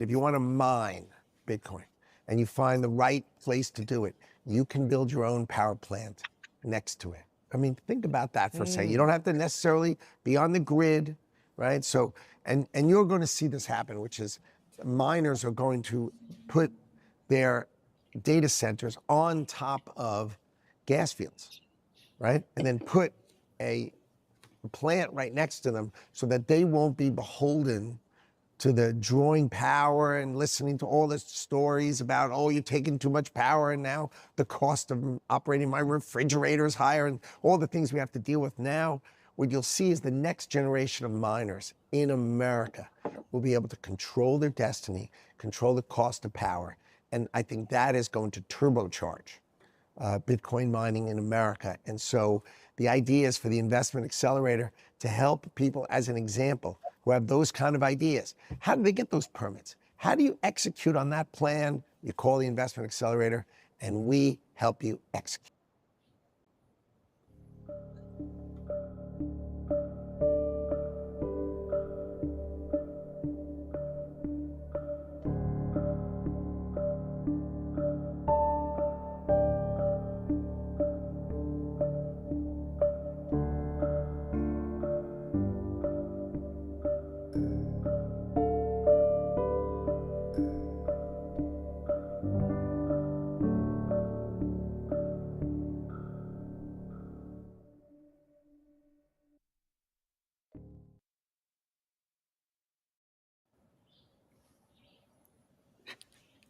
if you want to mine Bitcoin and you find the right place to do it, you can build your own power plant next to it. I mean, think about that for a second. You don't have to necessarily be on the grid, right? So, and you're going to see this happen, which is miners are going to put their data centers on top of gas fields, right? And then put a plant right next to them so that they won't be beholden to the drawing power and listening to all the stories about, oh, you're taking too much power and now the cost of operating my refrigerator is higher and all the things we have to deal with now. What you'll see is the next generation of miners in America will be able to control their destiny, control the cost of power. And I think that is going to turbocharge Bitcoin mining in America. And so the idea is for the investment accelerator to help people, as an example, who have those kind of ideas. How do they get those permits? How do you execute on that plan? You call the investment accelerator and we help you execute.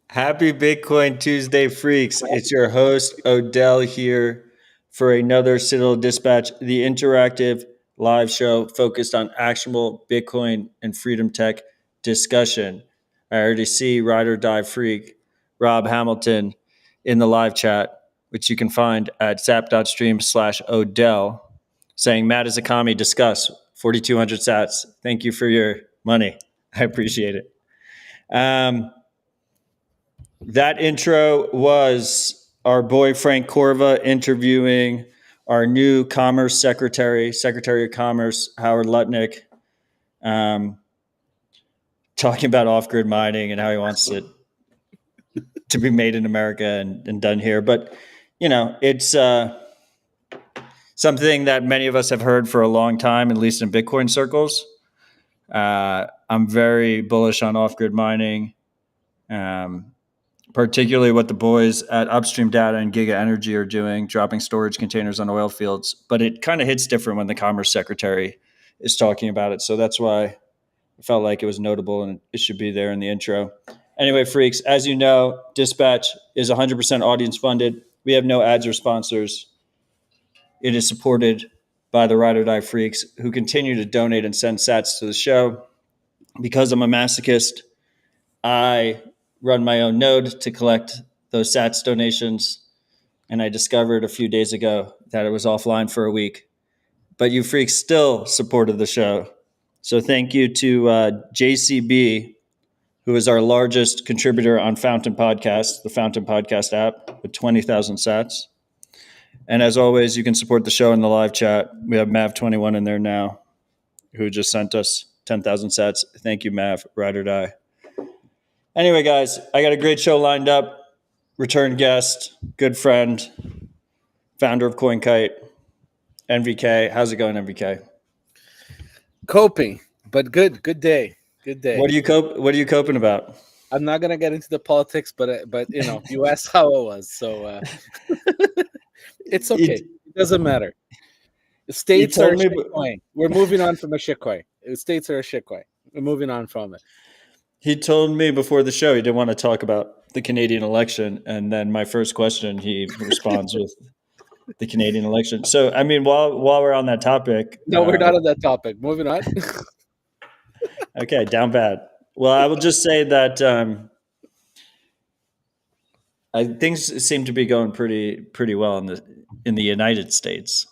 Happy Bitcoin Tuesday, freaks. It's your host, Odell, here for another Citadel Dispatch, the interactive live show focused on actionable Bitcoin and freedom tech discussion. I already see Ride or Die Freak, Rob Hamilton in the live chat, which you can find at zap.stream/Odell, saying, Matt is a commie, discuss 4,200 sats. Thank you for your money. I appreciate it. That intro was our boy Frank Corva interviewing our new Commerce Secretary of Commerce, Howard Lutnick, talking about off-grid mining and how he wants it to be made in America and done here. But, you know, it's something that many of us have heard for a long time, at least in Bitcoin circles. I'm very bullish on off-grid mining. Particularly what the boys at Upstream Data and Giga Energy are doing, dropping storage containers on oil fields. But it kind of hits different when the Commerce Secretary is talking about it. So that's why I felt like it was notable and it should be there in the intro. Anyway, freaks, as you know, Dispatch is 100% audience funded. We have no ads or sponsors. It is supported by the Ride or Die freaks who continue to donate and send sats to the show. Because I'm a masochist, I run my own node to collect those sats donations. And I discovered a few days ago that it was offline for a week. But you freaks still supported the show. So thank you to JCB, who is our largest contributor on Fountain Podcast, the Fountain Podcast app, with 20,000 sats. And as always, you can support the show in the live chat. We have Mav21 in there now, who just sent us 10,000 sats. Thank you, Mav, Ride or Die. Anyway, guys, I got a great show lined up. Return guest, good friend, founder of Coinkite, NVK. How's it going, NVK? Coping, but good day. Good day. What are you coping about? I'm not gonna get into the politics, but you know, you asked how it was, so it's okay. It doesn't matter. The states are a shitcoin. We're moving on from a shitcoin. The states are a shitcoin. We're moving on from it. He told me before the show he didn't want to talk about the Canadian election, and then my first question he responds with the Canadian election. So, I mean, while we're on that topic, no, we're not on that topic. Moving on. Okay, down bad. Well, I will just say that things seem to be going pretty well in the United States.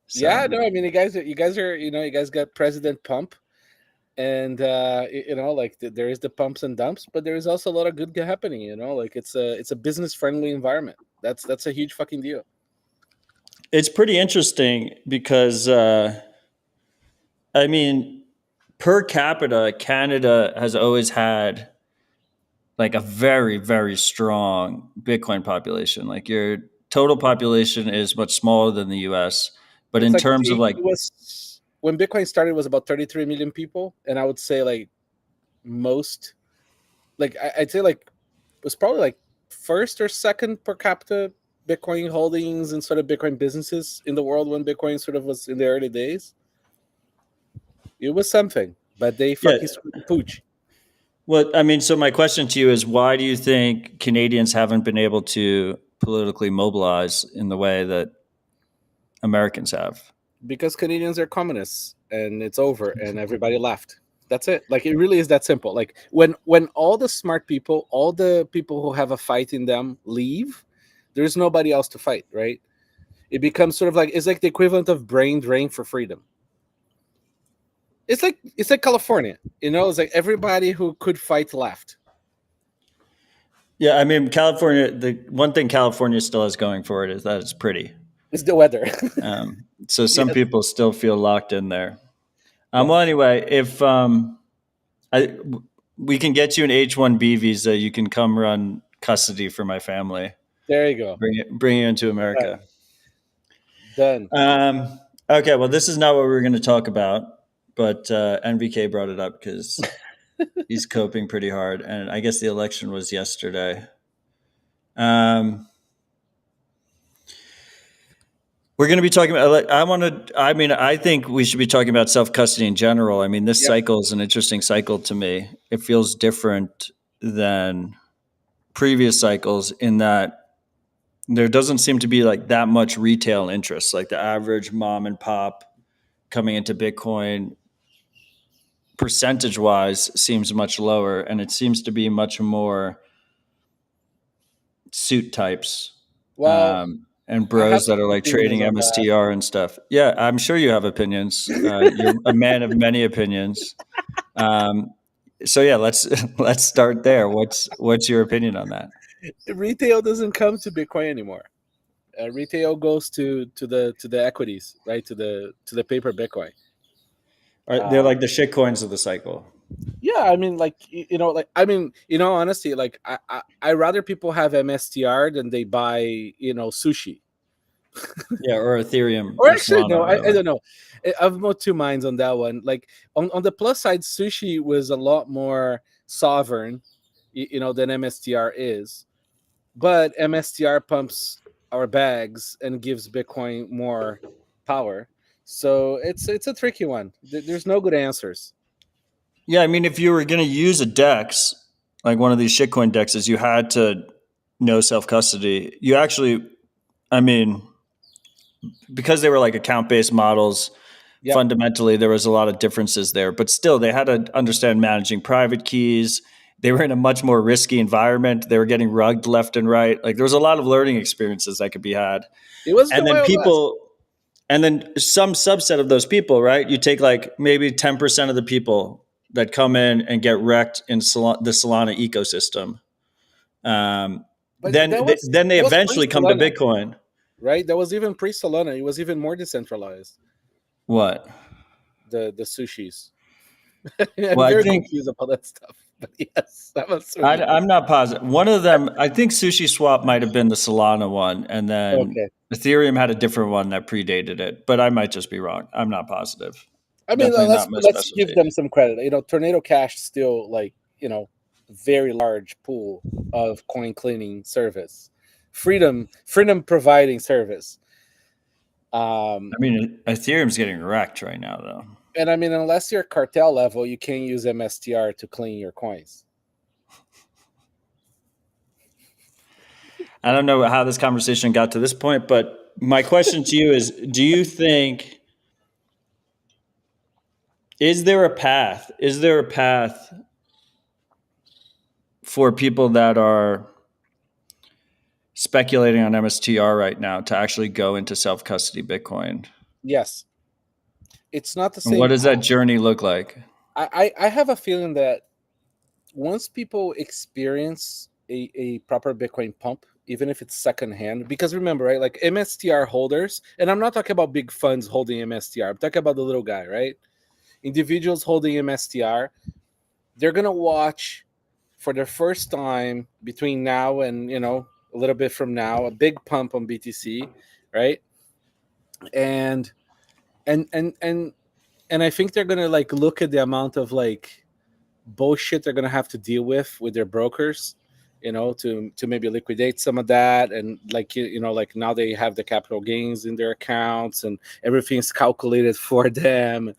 So. Yeah, no, I mean, you guys are, you know, you guys got President Pump, and you know, like there is the pumps and dumps, but there is also a lot of good happening. You know, like it's a business friendly environment. That's a huge fucking deal. It's pretty interesting because I mean, per capita, Canada has always had like a very, very strong Bitcoin population. Like your total population is much smaller than the US, but It's in like terms of like, it was when Bitcoin started, it was about 33 million people, and I would say like most, like I'd say like it was probably like first or second per capita Bitcoin holdings and sort of Bitcoin businesses in the world when Bitcoin sort of was in the early days. It was something, but they yeah. fucking screwed the pooch. Well, I mean, so my question to you is, why do you think Canadians haven't been able to politically mobilize in the way that Americans have? Because Canadians are communists and it's over and everybody left. That's it. Like it really is that simple. Like when all the smart people, all the people who have a fight in them leave, there's nobody else to fight, right? It becomes sort of like it's like the equivalent of brain drain for freedom. It's like California, it's like everybody who could fight left. Yeah, I mean, California, the one thing California still has going for it is that it's pretty. It's the weather. So some Yes. people still feel locked in there. Yes. Well, anyway, if we can get you an H-1B visa, you can come run custody for my family. There you go. Bring you into America. Done. Okay, well, this is not what we were going to talk about, but NVK brought it up because he's coping pretty hard, and I guess the election was yesterday. We're going to be talking about. I think we should be talking about self-custody in general. I mean, this cycle is an interesting cycle to me. It feels different than previous cycles in that there doesn't seem to be like that much retail interest. Like the average mom and pop coming into Bitcoin, percentage-wise, seems much lower, and it seems to be much more suit types. Well, and bros that are like trading MSTR and stuff. Yeah, I'm sure you have opinions. You're a man of many opinions. So yeah, let's start there. What's your opinion on that? Retail doesn't come to Bitcoin anymore. Retail goes to the equities, right? To the paper Bitcoin. They're like the shit coins of the cycle. Yeah, I mean, honestly, like I rather people have MSTR than they buy, sushi. Yeah, or Ethereum. Or actually, no, I don't know. I've got two minds on that one. Like on the plus side, sushi was a lot more sovereign, than MSTR is. But MSTR pumps our bags and gives Bitcoin more power. So it's a tricky one. There's no good answers. Yeah, I mean, if you were going to use a DEX, like one of these shitcoin DEXs, you had to know self-custody. You actually, I mean, because they were like account-based models, fundamentally there was a lot of differences there. But still, they had to understand managing private keys. They were in a much more risky environment. They were getting rugged left and right. Like there was a lot of learning experiences that could be had. It was, and then some subset of those people, right? You take like maybe 10% of the people that come in and get wrecked in the Solana ecosystem. Then they eventually come to Bitcoin. Right? That was even pre-Solana. It was even more decentralized. What? The sushis. I'm very confused about that stuff. But yes, that was I'm not positive. One of them, I think Sushi Swap might have been the Solana one, and then Ethereum had a different one that predated it. But I might just be wrong. I'm not positive. I mean, let's give them some credit. Tornado Cash still very large pool of coin cleaning service, freedom providing service. I mean, Ethereum's getting wrecked right now, though. And I mean, unless you're cartel level, you can't use MSTR to clean your coins. I don't know how this conversation got to this point, but my question to you is, do you think, is there a path for people that are speculating on MSTR right now to actually go into self-custody Bitcoin? Yes. It's not the same. And what does that journey look like? I have a feeling that once people experience a proper Bitcoin pump, even if it's secondhand, because remember, right, like MSTR holders, and I'm not talking about big funds holding MSTR, I'm talking about the little guy, right? Individuals holding MSTR, they're going to watch for the first time between now and a little bit from now, a big pump on BTC, right? And and and and and I think they're gonna like look at the amount of like bullshit they're gonna have to deal with their brokers, to maybe liquidate some of that, and like like now they have the capital gains in their accounts and everything's calculated for them,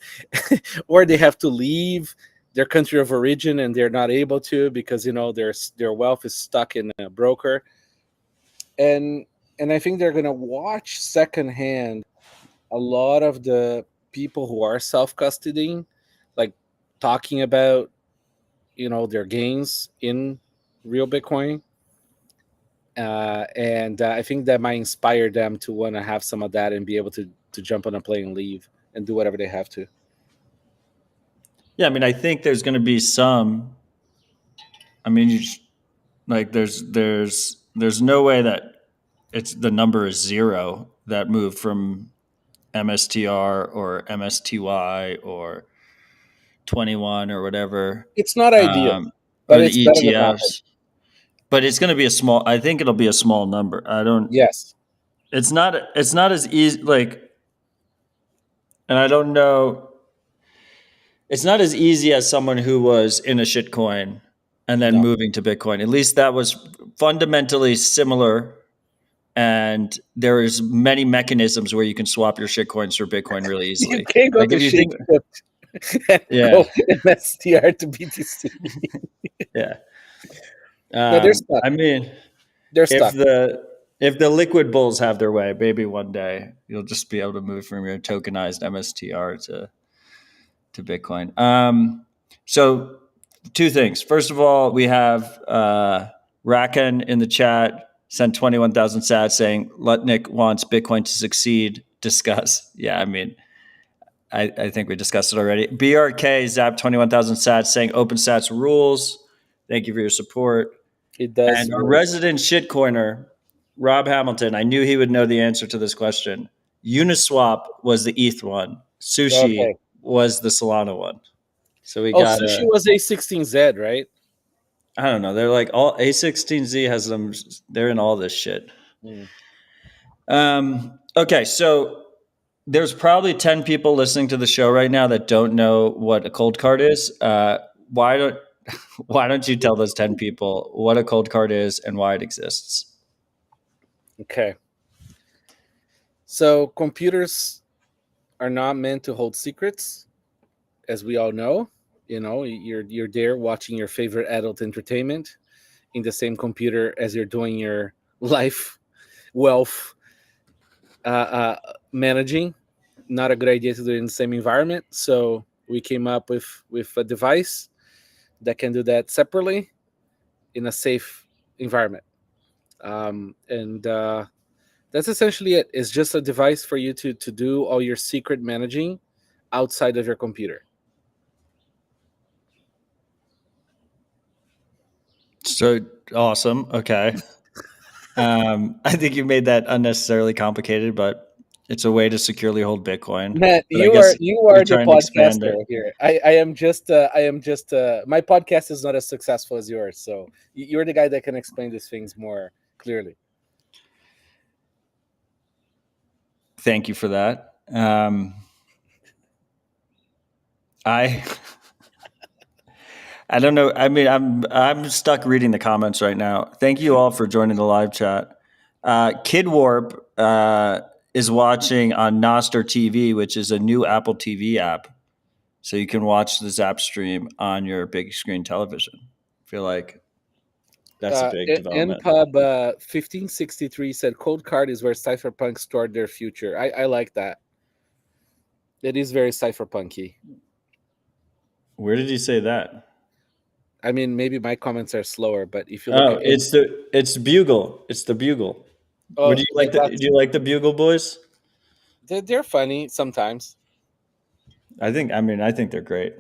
or they have to leave their country of origin and they're not able to because their wealth is stuck in a broker, and I think they're gonna watch secondhand a lot of the people who are self-custodying, like talking about their gains in real Bitcoin, and I think that might inspire them to want to have some of that and be able to jump on a plane and leave and do whatever they have to. Yeah, I mean, I think there's going to be some. I mean, there's no way that the number is zero that moved from MSTR or MSTY or 21 or whatever, It's not ideal, or but the it's better than nothing. ETFs. But it's going to be I think it'll be a small number. Yes. It's not as easy, and I don't know. It's not as easy as someone who was in a shitcoin and then moving to Bitcoin. At least that was fundamentally similar. And there is many mechanisms where you can swap your shitcoins for Bitcoin really easily. You can't go to shit and go MSTR to BTC. Yeah. No, they're stuck. I mean, they're stuck. If the liquid bulls have their way, maybe one day you'll just be able to move from your tokenized MSTR to Bitcoin. So two things. First of all, we have Rakan in the chat sent 21,000 sats saying Lutnick wants Bitcoin to succeed. Discuss. Yeah, I mean, I think we discussed it already. BRK zapped 21,000 sats saying OpenSats rules. Thank you for your support. It does. And our resident shitcoiner, Rob Hamilton, I knew he would know the answer to this question. Uniswap was the ETH one. Sushi was the Solana one. So we got Sushi was A16Z, right? I don't know. They're like all A16Z has them. They're in all this shit. Okay, so there's probably 10 people listening to the show right now that don't know what a cold card is. Why don't you tell those 10 people what a cold card is and why it exists? Okay. So computers are not meant to hold secrets, as we all know. You're there watching your favorite adult entertainment in the same computer as you're doing your life wealth managing. Not a good idea to do it in the same environment. So we came up with a device that can do that separately in a safe environment. And that's essentially it. It's just a device for you to do all your secret managing outside of your computer. So awesome. Okay. I think you made that unnecessarily complicated, but it's a way to securely hold Bitcoin. Matt, you are the podcaster here. I am just my podcast is not as successful as yours, so you're the guy that can explain these things more clearly. Thank you for that. I don't know. I mean, I'm stuck reading the comments right now. Thank you all for joining the live chat. Kid Warp is watching on Nostr TV, which is a new Apple TV app, so you can watch the Zap stream on your big screen television. I feel like that's a big development. NPub 1563 said Coldcard is where cypherpunks stored their future. I like that. It is very cypherpunky. Where did he say that? I mean, maybe my comments are slower, but if you look at it's Bugle. It's the Bugle. Do you like the Bugle boys? They're funny sometimes. I think they're great.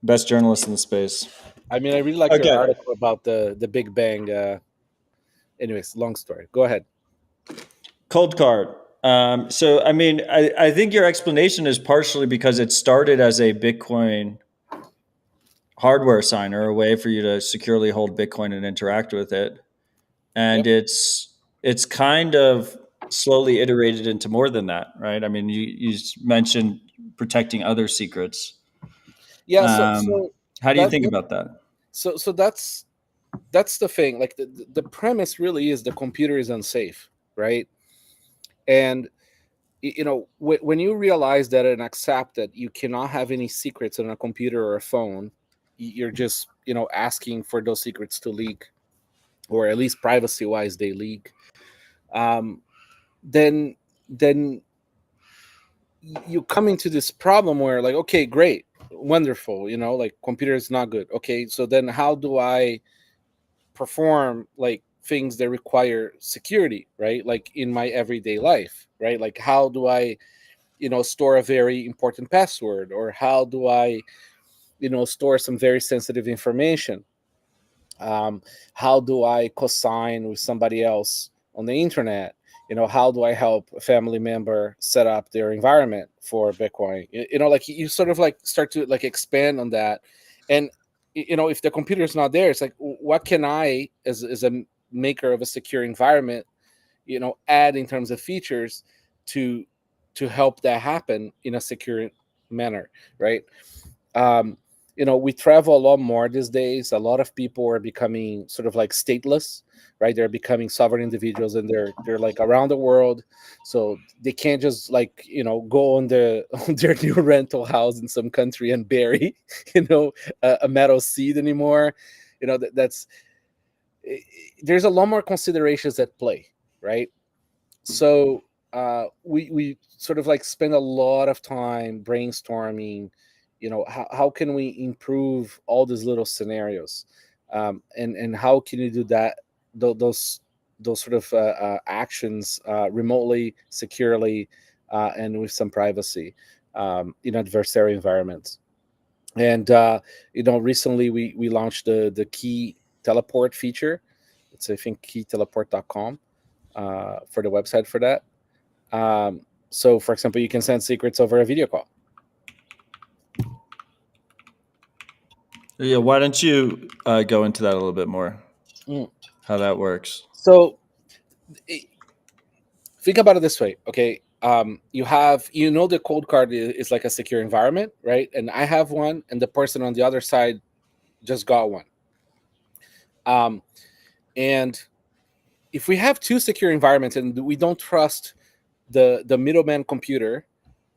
Best journalists in the space. I mean, I really like your article about the Big Bang. Anyways, long story. Go ahead. Coldcard. So, I mean, I think your explanation is partially because it started as a Bitcoin hardware signer, a way for you to securely hold Bitcoin and interact with it. And it's kind of slowly iterated into more than that, right? I mean, you mentioned protecting other secrets. Yeah. How do you think about that? So that's the thing. Like the premise really is the computer is unsafe, right? And when you realize that and accept that you cannot have any secrets on a computer or a phone, you're just asking for those secrets to leak, or at least privacy wise they leak. Then you come into this problem where, like, okay, great, wonderful, like computer is not good. Okay, so then how do I perform like things that require security, right? Like in my everyday life, right? Like how do I store a very important password, or how do I store some very sensitive information? How do I co-sign with somebody else on the internet? How do I help a family member set up their environment for Bitcoin? Like you sort of like start to like expand on that. And if the computer is not there, it's like, what can I as a maker of a secure environment add in terms of features to help that happen in a secure manner, right? We travel a lot more these days. A lot of people are becoming sort of like stateless, right? They're becoming sovereign individuals, and they're like around the world, so they can't just like go on on their new rental house in some country and bury a metal seed anymore. That's there's a lot more considerations at play, right? So we sort of like spend a lot of time brainstorming how can we improve all these little scenarios, and how can you do that, those sort of actions remotely, securely, and with some privacy in adversarial environments. And recently we launched the key teleport feature. It's, I think, keyteleport.com for the website for that. So for example, you can send secrets over a video call. Yeah, why don't you go into that a little bit more? How that works. So think about it this way, okay? You have, the Coldcard is like a secure environment, right? And I have one, and the person on the other side just got one. And if we have two secure environments and we don't trust the middleman computer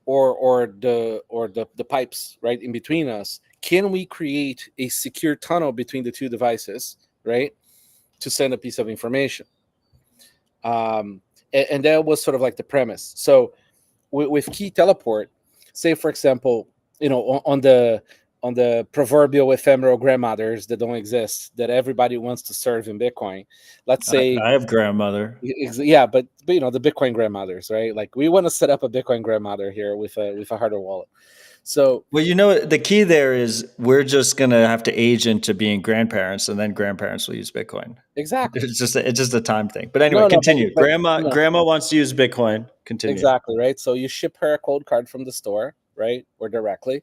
or the pipes right in between us, can we create a secure tunnel between the two devices, right, to send a piece of information? And that was sort of like the premise. So with key teleport, say for example, on the proverbial ephemeral grandmothers that don't exist, that everybody wants to serve in Bitcoin. Let's say I have grandmother. Yeah, but the Bitcoin grandmothers, right? Like we want to set up a Bitcoin grandmother here with a hardware wallet. So well, the key there is we're just gonna have to age into being grandparents, and then grandparents will use Bitcoin. exactly, It's just a time thing. But anyway, continue. But grandma wants to use Bitcoin. Continue. Exactly, right? So you ship her a Coldcard from the store, right, or directly.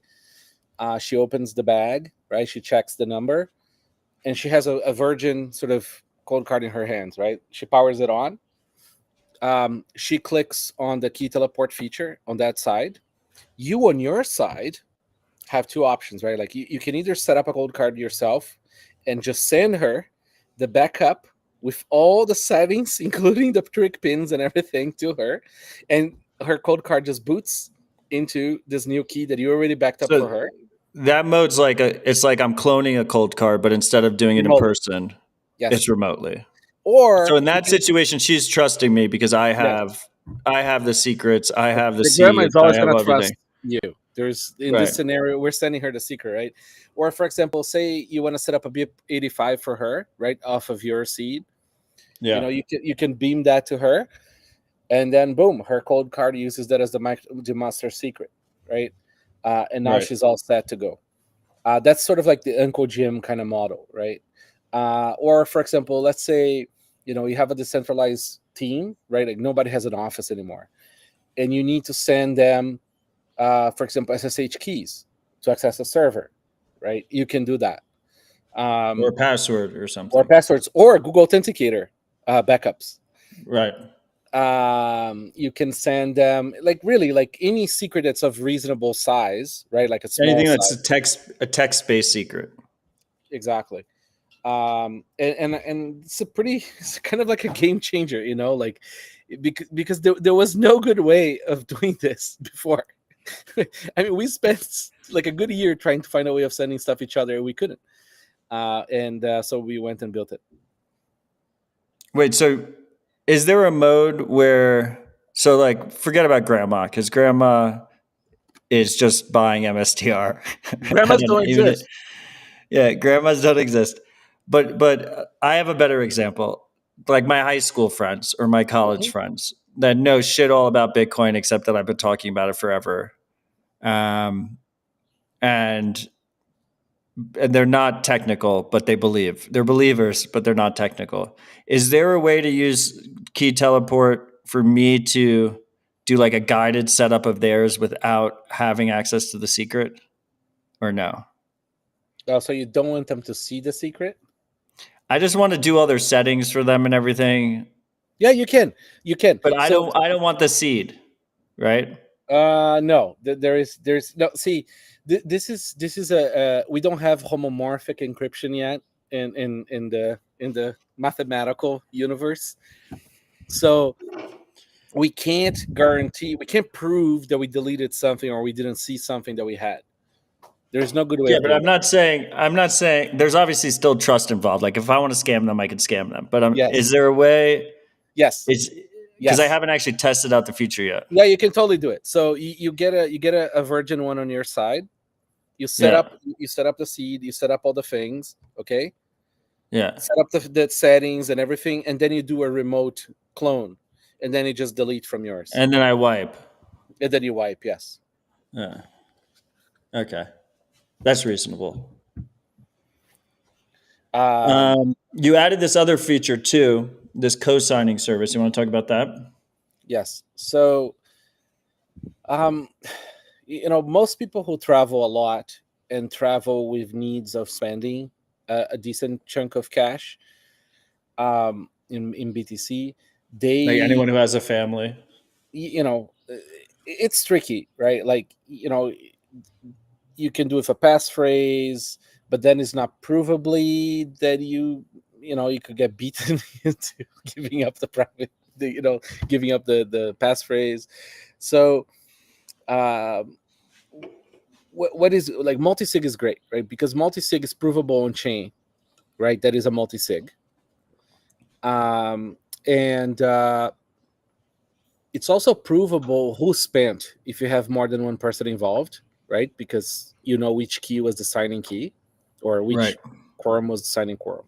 She opens the bag, right? She checks the number, and she has a virgin sort of Coldcard in her hands, right? She powers it on. She clicks on the key teleport feature on that side. You on your side have two options, right? Like you can either set up a Coldcard yourself and just send her the backup with all the settings, including the trick pins and everything, to her, and her Coldcard just boots into this new key that you already backed up for her. That mode's it's like I'm cloning a Coldcard, but instead of doing it in person, it's remotely. Or so in that situation, she's trusting me because I have the secrets, I have the seed, grandma is always I have going to everything. trust you. There's this scenario, we're sending her the secret, right? Or for example, say you want to set up a BIP85 for her, right, off of your seed. Yeah. You can beam that to her, and then boom, her Coldcard uses that as the master secret, right? And now she's all set to go. That's sort of like the Uncle Jim kind of model, right? Or for example, let's say you have a decentralized team, right? Like nobody has an office anymore, and you need to send them, for example, SSH keys to access a server. right? You can do that. Or password or something. Or passwords, or Google Authenticator backups. Right. You can send them like any secret that's of reasonable size, right? Like a small Anything size. that's a text-based secret. Exactly. And it's kind of like a game changer, like because there was no good way of doing this before. I mean, we spent like a good year trying to find a way of sending stuff each other, and we couldn't. So we went and built it. Wait, so is there a mode where, so like, forget about grandma, because grandma is just buying MSTR. Grandmas don't exist. Yeah, grandmas don't exist. But I have a better example. Like my high school friends or my college friends that know shit all about Bitcoin, except that I've been talking about it forever. And they're not technical, but they believe. They're believers, but they're not technical. Is there a way to use Key Teleport for me to do like a guided setup of theirs without having access to the secret? Or no? Oh, so you don't want them to see the secret? I just want to do all their settings for them and everything. Yeah, you can. But I don't want the seed, right? No. There's no. See, this is a we don't have homomorphic encryption yet in the mathematical universe. So we can't prove that we deleted something or we didn't see something that we had. There's no good way. Yeah, but I'm not saying there's obviously still trust involved. Like if I want to scam them, I can scam them. But is there a way? Yes. Because I haven't actually tested out the feature yet. Yeah, you can totally do it. So you get a virgin one on your side. You set up the seed, you set up all the things, okay? Yeah. Set up the settings and everything, and then you do a remote clone, and then you just delete from yours. And then I wipe. And then you wipe, yes. Yeah. Okay. That's reasonable. You added this other feature too, this co-signing service. You want to talk about that? Yes. So, most people who travel a lot and travel with needs of spending a decent chunk of cash in BTC, like anyone who has a family, it's tricky, right? Like, you can do it with a passphrase, but then it's not provably that you could get beaten into giving up the private, giving up the passphrase. So, what is like multi-sig is great, right? Because multi-sig is provable on chain, right? That is a multi-sig. And it's also provable who spent if you have more than one person involved, right? Because which key was the signing key or which quorum was the signing quorum.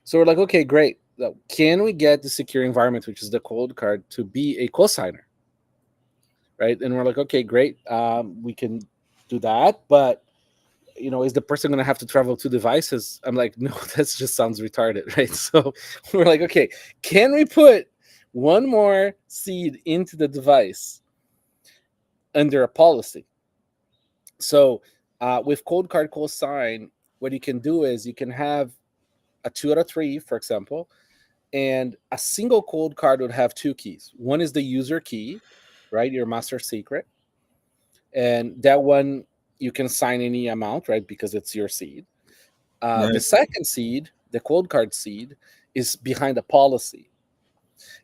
So we're like, okay, great. Can we get the secure environment, which is the Coldcard, to be a cosigner? Right? And we're like, okay, great. We can do that. But, is the person going to have to travel 2 devices? I'm like, no, that just sounds retarded, right? So we're like, okay, can we put one more seed into the device under a policy? So with Coldcard cosign, what you can do is you can have a 2 out of 3, for example, and a single Coldcard would have 2 keys. One is the user key, right? Your master secret. And that one, you can sign any amount, right? Because it's your seed. The second seed, the Coldcard seed, is behind a policy.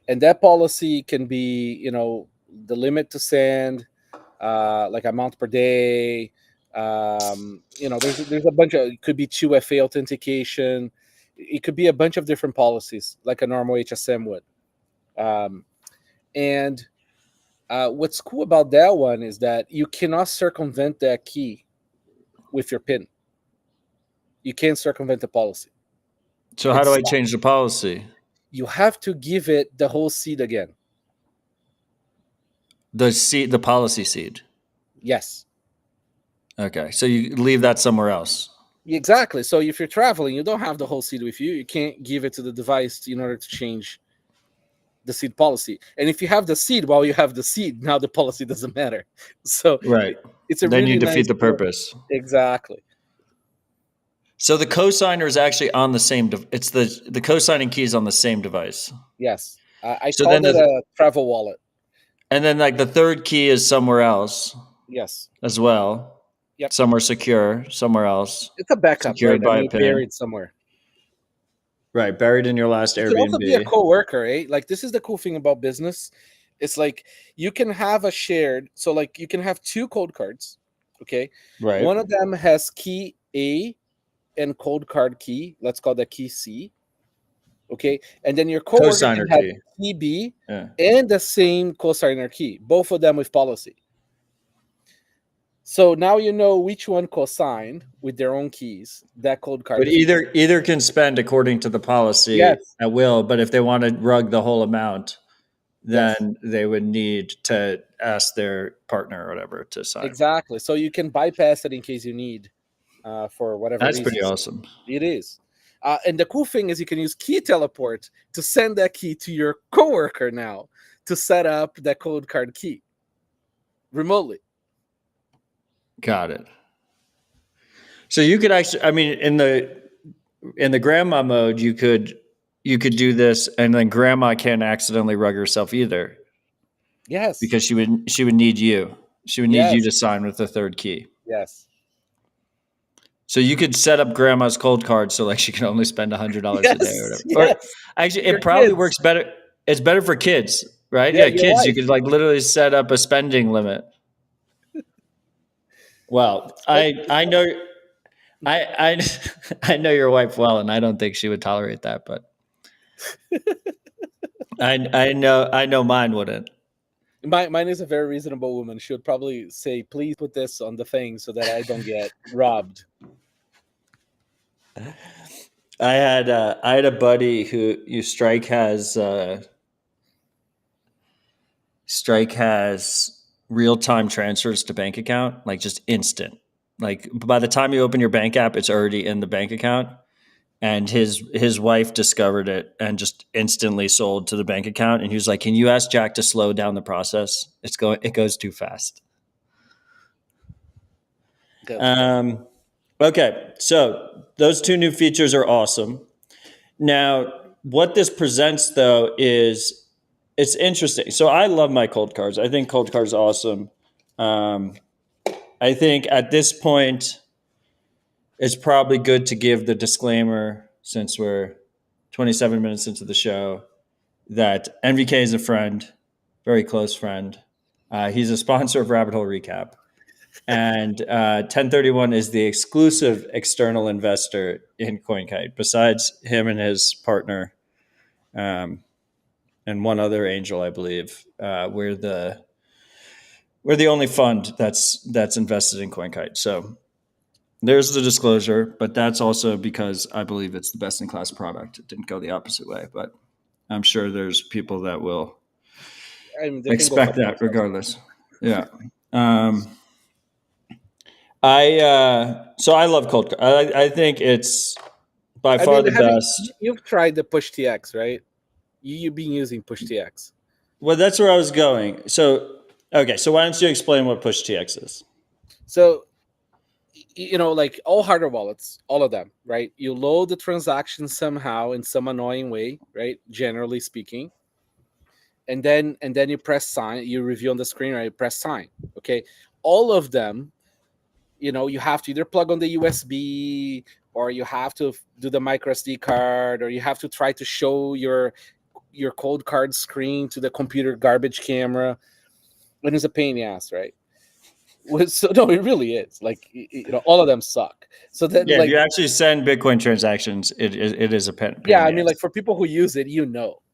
And that policy can be, the limit to send, like amount per day. There's a bunch of, it could be 2FA authentication. It could be a bunch of different policies, like a normal HSM would. What's cool about that one is that you cannot circumvent that key with your PIN. You can't circumvent the policy. So how do I change the policy? You have to give it the whole seed again. The policy seed. Yes. Okay, so you leave that somewhere else. Exactly. So if you're traveling, you don't have the whole seed with you. You can't give it to the device in order to change the seed policy. And if you have the seed while you have the seed, now the policy doesn't matter. So right, it's a then really you defeat nice the purpose. Exactly. So the cosigner is actually on the same. It's the cosigning key is on the same device. Yes, I So called then it a travel wallet. And then like the third key is somewhere else Yes. as well. Yep. Somewhere secure, somewhere else. It's a backup, Secured right? I by mean, a pin. buried somewhere. Right, buried in your last It could also be a Airbnb. coworker, eh? Like this is the cool thing about business. It's like you can have a shared, so like you can have two cold cards. Okay. Right. One of them has key A and cold card key. Let's call that key C. Okay. And then your coworker Cosigner can have key. key B Yeah. and the same cosigner key, both of them with policy. So now you know which one cosigned with their own keys. That cold card. But either can spend according to the policy Yes. at will, but if they want to rug the whole amount, then Yes. they would need to ask their partner or whatever to sign. Exactly. So you can bypass it in case you need for whatever That's reason. pretty awesome. It is. And the cool thing is you can use key teleport to send that key to your coworker now to set up that cold card key remotely. Got it. So you could actually, I mean, in the grandma mode, you could do this, and then grandma can't accidentally rug herself either. Yes. Because she would need you. She would need you to sign with the third key. Yes. So you could set up grandma's cold card so like she can only spend $100 a day or whatever. Yes. Or actually, it probably works better. It's better for kids, right? Yeah, kids. You could like literally set up a spending limit. Well, I know I know your wife well, and I don't think she would tolerate that, but I know mine wouldn't. Mine is a very reasonable woman. She would probably say, "Please put this on the thing so that I don't get robbed." I had a buddy who Strike has real-time transfers to bank account, like just instant. Like by the time you open your bank app, it's already in the bank account. And his wife discovered it and just instantly sold to the bank account. And he was like, "Can you ask Jack to slow down the process? It goes too fast." Okay, so those two new features are awesome. Now, what this presents though is it's interesting. So I love my Coldcards. I think Coldcards are awesome. I think at this point, it's probably good to give the disclaimer, since we're 27 minutes into the show, that NVK is a friend, very close friend. He's a sponsor of Rabbit Hole Recap. And 1031 is the exclusive external investor in Coinkite. Besides him and his partner, and one other angel, I believe, we're the only fund that's invested in Coinkite. So there's the disclosure, but that's also because I believe it's the best in class product. It didn't go the opposite way, but I'm sure there's people that will expect that regardless. Yeah. So I love Coldcard. I think it's by far the best. You've tried the PushTX, right? You've been using PushTX. Well, that's where I was going. So, okay. So why don't you explain what PushTX is? So, like all hardware wallets, all of them, right? You load the transaction somehow in some annoying way, right? Generally speaking. And then you press sign, you review on the screen, right? Press sign. Okay. All of them, you have to either plug on the USB, or you have to do the micro SD card, or you have to try to show your cold card screen to the computer garbage camera. And it's a pain in the ass, right? So no, it really is. Like, all of them suck. So then, if you actually send Bitcoin transactions, it is a pain. Yeah, I mean, like for people who use it,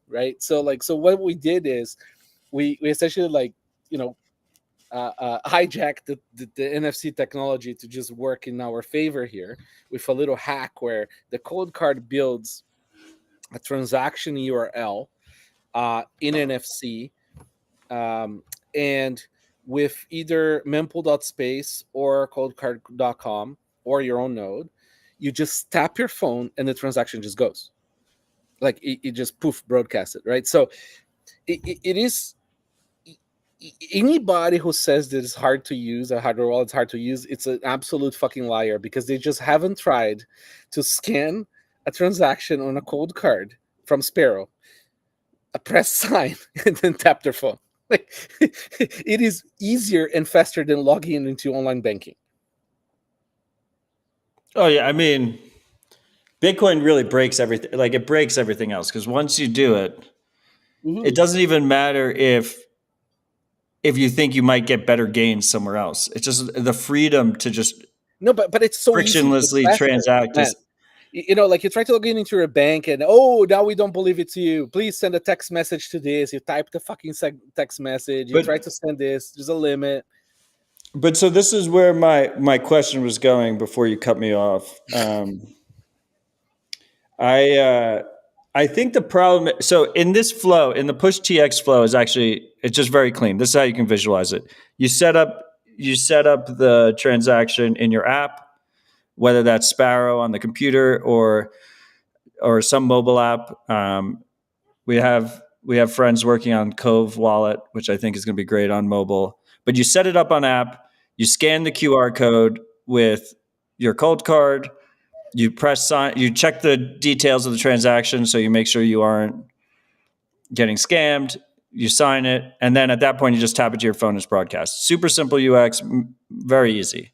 right? So what we did is we essentially hijacked the NFC technology to just work in our favor here with a little hack where the cold card builds a transaction URL in NFC, and with either mempool.space or coldcard.com or your own node, you just tap your phone and the transaction just goes. Like it just broadcasts it, right? So it is Anybody who says that it's hard to use, a hardware wallet's hard to use, it's an absolute fucking liar, because they just haven't tried to scan a transaction on a Coldcard from Sparrow, press sign, and then tap their phone. Like, it is easier and faster than logging into online banking. Oh yeah, I mean, Bitcoin really breaks everything. Like, it breaks everything else, because once you do it, it doesn't even matter if you think you might get better gains somewhere else. It's just the freedom to just No, but it's so frictionlessly easy. transact. Like, you try to log into your bank, and now we don't believe it's you. Please send a text message to this. You type the fucking text message. You try to send this. There's a limit. But so this is where my question was going before you cut me off. I think the problem. So in this flow, in the PushTX flow, it's just very clean. This is how you can visualize it. You set up the transaction in your app, whether that's Sparrow on the computer or some mobile app. We have friends working on Cove Wallet, which I think is going to be great on mobile. But you set it up on app. You scan the QR code with your Coldcard. You press sign. You check the details of the transaction, so you make sure you aren't getting scammed. You sign it, and then at that point, you just tap it to your phone as broadcast. Super simple UX, very easy.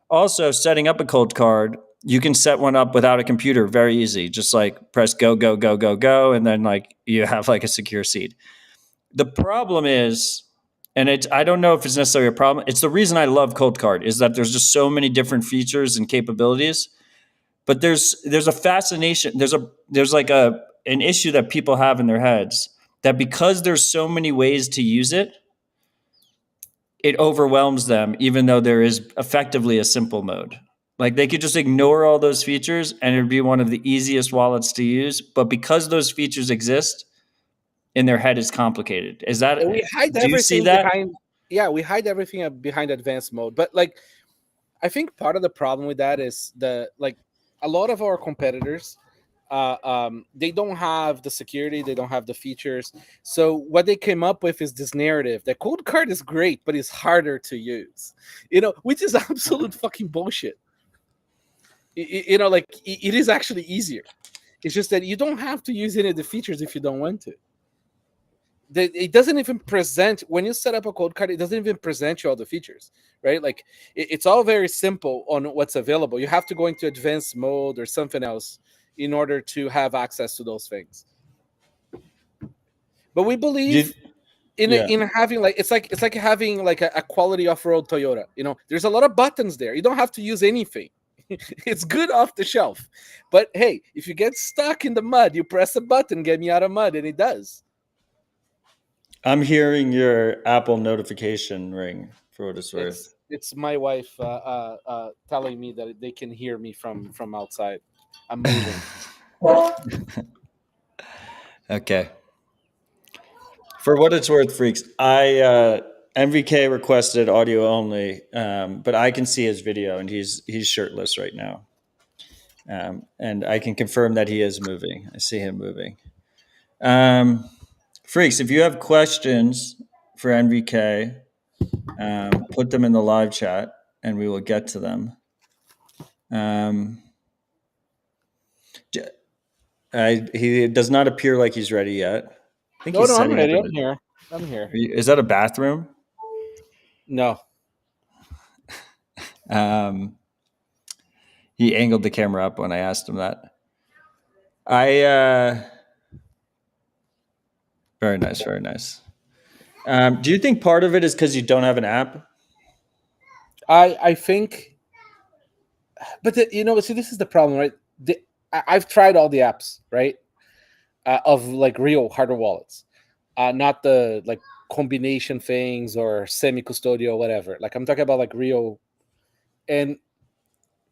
Also, setting up a Coldcard, you can set one up without a computer, very easy. Just like press go, go, go, go, go, and then like you have like a secure seed. The problem is, and I don't know if it's necessarily a problem. It's the reason I love Coldcard, is that there's just so many different features and capabilities. But there's a fascination. There's like an issue that people have in their heads, that because there's so many ways to use it, it overwhelms them, even though there is effectively a simple mode. Like, they could just ignore all those features and it would be one of the easiest wallets to use. But because those features exist, in their head, is complicated. Is that, And we hide do you see everything that? we hide everything behind advanced mode. But like, I think part of the problem with that is a lot of our competitors, they don't have the security, they don't have the features. So what they came up with is this narrative that Coldcard is great, but it's harder to use. Which is absolute fucking bullshit. It is actually easier. It's just that you don't have to use any of the features if you don't want to. It doesn't even present, when you set up a Coldcard, it doesn't even present you all the features, right? Like, it's all very simple on what's available. You have to go into advanced mode or something else in order to have access to those things. But we believe in having it's like having like a quality off-road Toyota. There's a lot of buttons there. You don't have to use anything. It's good off the shelf. But hey, if you get stuck in the mud, you press a button, get me out of mud, and it does. I'm hearing your Apple notification ring, for what it's worth. It's my wife telling me that they can hear me from outside. I'm moving. Okay. For what it's worth, freaks, MVK requested audio only, but I can see his video, and he's shirtless right now. And I can confirm that he is moving. I see him moving. Freaks, if you have questions for NVK, put them in the live chat and we will get to them. He does not appear like he's ready yet. I think he's I'm ready. up. I'm here. Is that a bathroom? No. He angled the camera up when I asked him that. Very nice, very nice. Do you think part of it is because you don't have an app? I think, but see, this is the problem, right? I've tried all the apps, right, of like real hardware wallets, not the like combination things or semi-custodial, whatever. Like, I'm talking about like real, and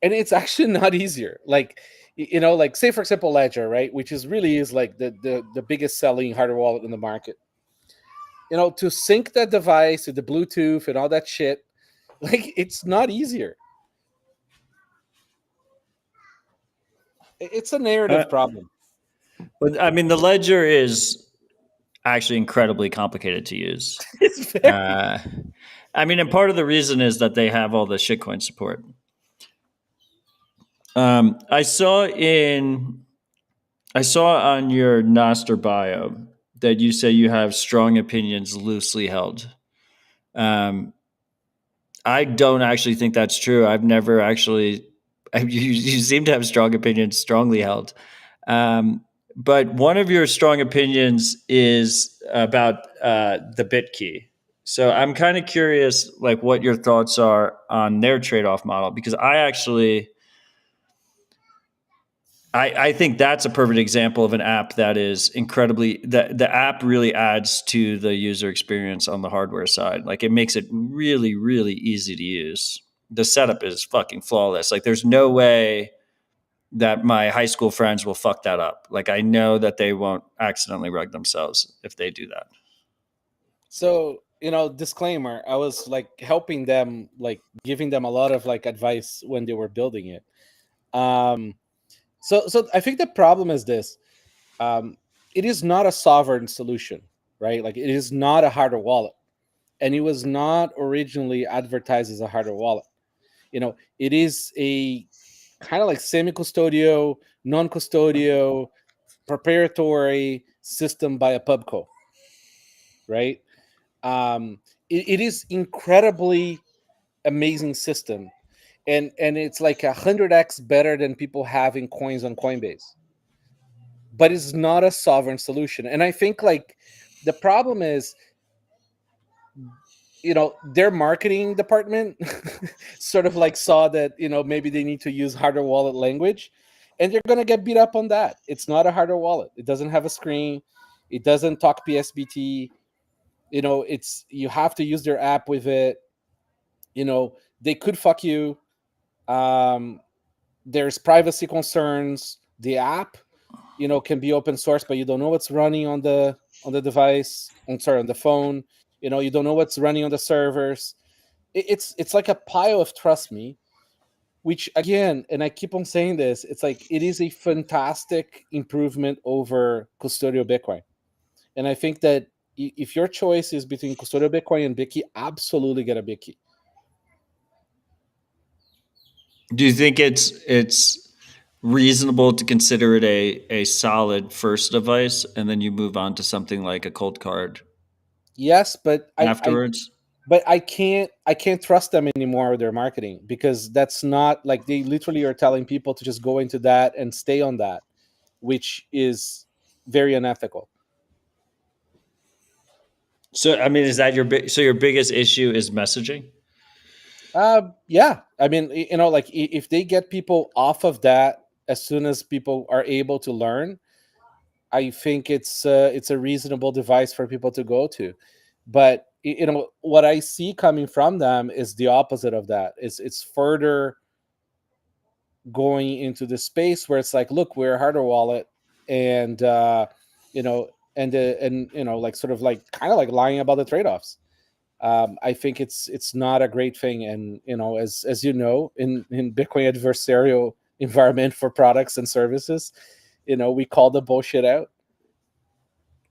it's actually not easier. Like, like, say for example Ledger, right, which is like the biggest selling hardware wallet in the market. To sync that device with the Bluetooth and all that shit, like, it's not easier. It's a narrative problem. But I mean, the Ledger is, actually incredibly complicated to use. It's very And part of the reason is that they have all the shitcoin support. I saw on your Nostr bio that you say you have strong opinions loosely held. I don't actually think that's true. I've never actually. You seem to have strong opinions strongly held. But one of your strong opinions is about the BitKey. So I'm kind of curious, like, what your thoughts are on their trade-off model, because I think that's a perfect example of an app that is incredibly the app really adds to the user experience on the hardware side. Like, it makes it really, really easy to use. The setup is fucking flawless. Like, there's no way that my high school friends will fuck that up. Like, I know that they won't accidentally rug themselves if they do that. So, disclaimer, I was like helping them, like giving them a lot of like advice when they were building it. So I think the problem is this. It is not a sovereign solution, right? Like, it is not a hardware wallet. And it was not originally advertised as a hardware wallet. It is a kind of like semi-custodial, non-custodial, proprietary system by a pubco, right? It is incredibly amazing system, and it's like 100x better than people having coins on Coinbase, but it's not a sovereign solution. And I think like the problem is, their marketing department sort of like saw that maybe they need to use hardware wallet language, and they're going to get beat up on that. It's not a hardware wallet. It doesn't have a screen. It doesn't talk PSBT. You have to use their app with it. They could fuck you. There's privacy concerns. The app can be open source, but you don't know what's running on the device. On the phone. You don't know what's running on the servers. It's like a pile of trust me, which again, and I keep on saying this, it's like it is a fantastic improvement over custodial Bitcoin. And I think that if your choice is between custodial Bitcoin and BitKey, absolutely get a BitKey. Do you think it's reasonable to consider it a solid first device, and then you move on to something like a Coldcard? Yes, but afterwards. I can't trust them anymore with their marketing, because that's not like, they literally are telling people to just go into that and stay on that, which is very unethical. So is that your biggest issue is messaging? Yeah, like if they get people off of that as soon as people are able to learn, I think it's a reasonable device for people to go to. But what I see coming from them is the opposite of that. It's further going into the space where it's like, look, we're a hardware wallet, and like sort of like kind of like lying about the trade-offs. I think it's not a great thing. And as you know, in Bitcoin adversarial environment for products and services, we call the bullshit out.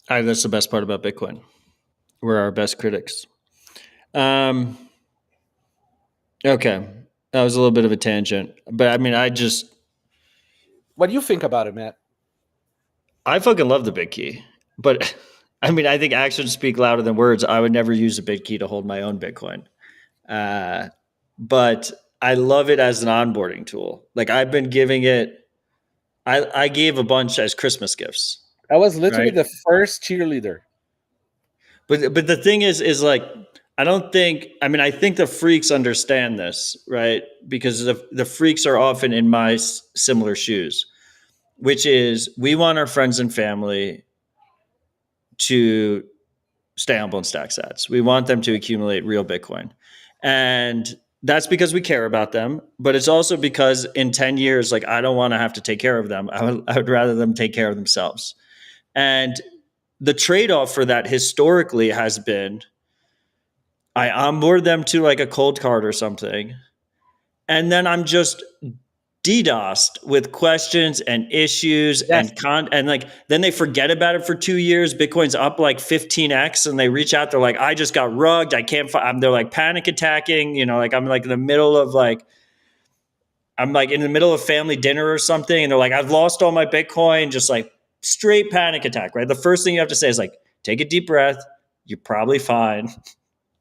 That's the best part about Bitcoin. We're our best critics. Okay, that was a little bit of a tangent, but What do you think about it, Matt? I fucking love the BitKey, but I think actions speak louder than words. I would never use a BitKey to hold my own Bitcoin, but I love it as an onboarding tool. Like, I've been giving it. I gave a bunch as Christmas gifts. I was literally right? the first cheerleader. But the thing is like, I think the freaks understand this, right? Because the freaks are often in my similar shoes, which is, we want our friends and family to stay humble and stack sats. We want them to accumulate real Bitcoin. And that's because we care about them, but it's also because in 10 years, like, I don't want to have to take care of them. I would rather them take care of themselves. And the trade-off for that historically has been, I onboard them to like a Coldcard or something, and then I'm just DDoSed with questions and issues and like then they forget about it for 2 years. Bitcoin's up like 15x and they reach out. They're like, I just got rugged. I can't find. They're like panic attacking. Like I'm like in the middle of family dinner or something, and they're like, I've lost all my Bitcoin. Just like straight panic attack, right? The first thing you have to say is like, take a deep breath. You're probably fine,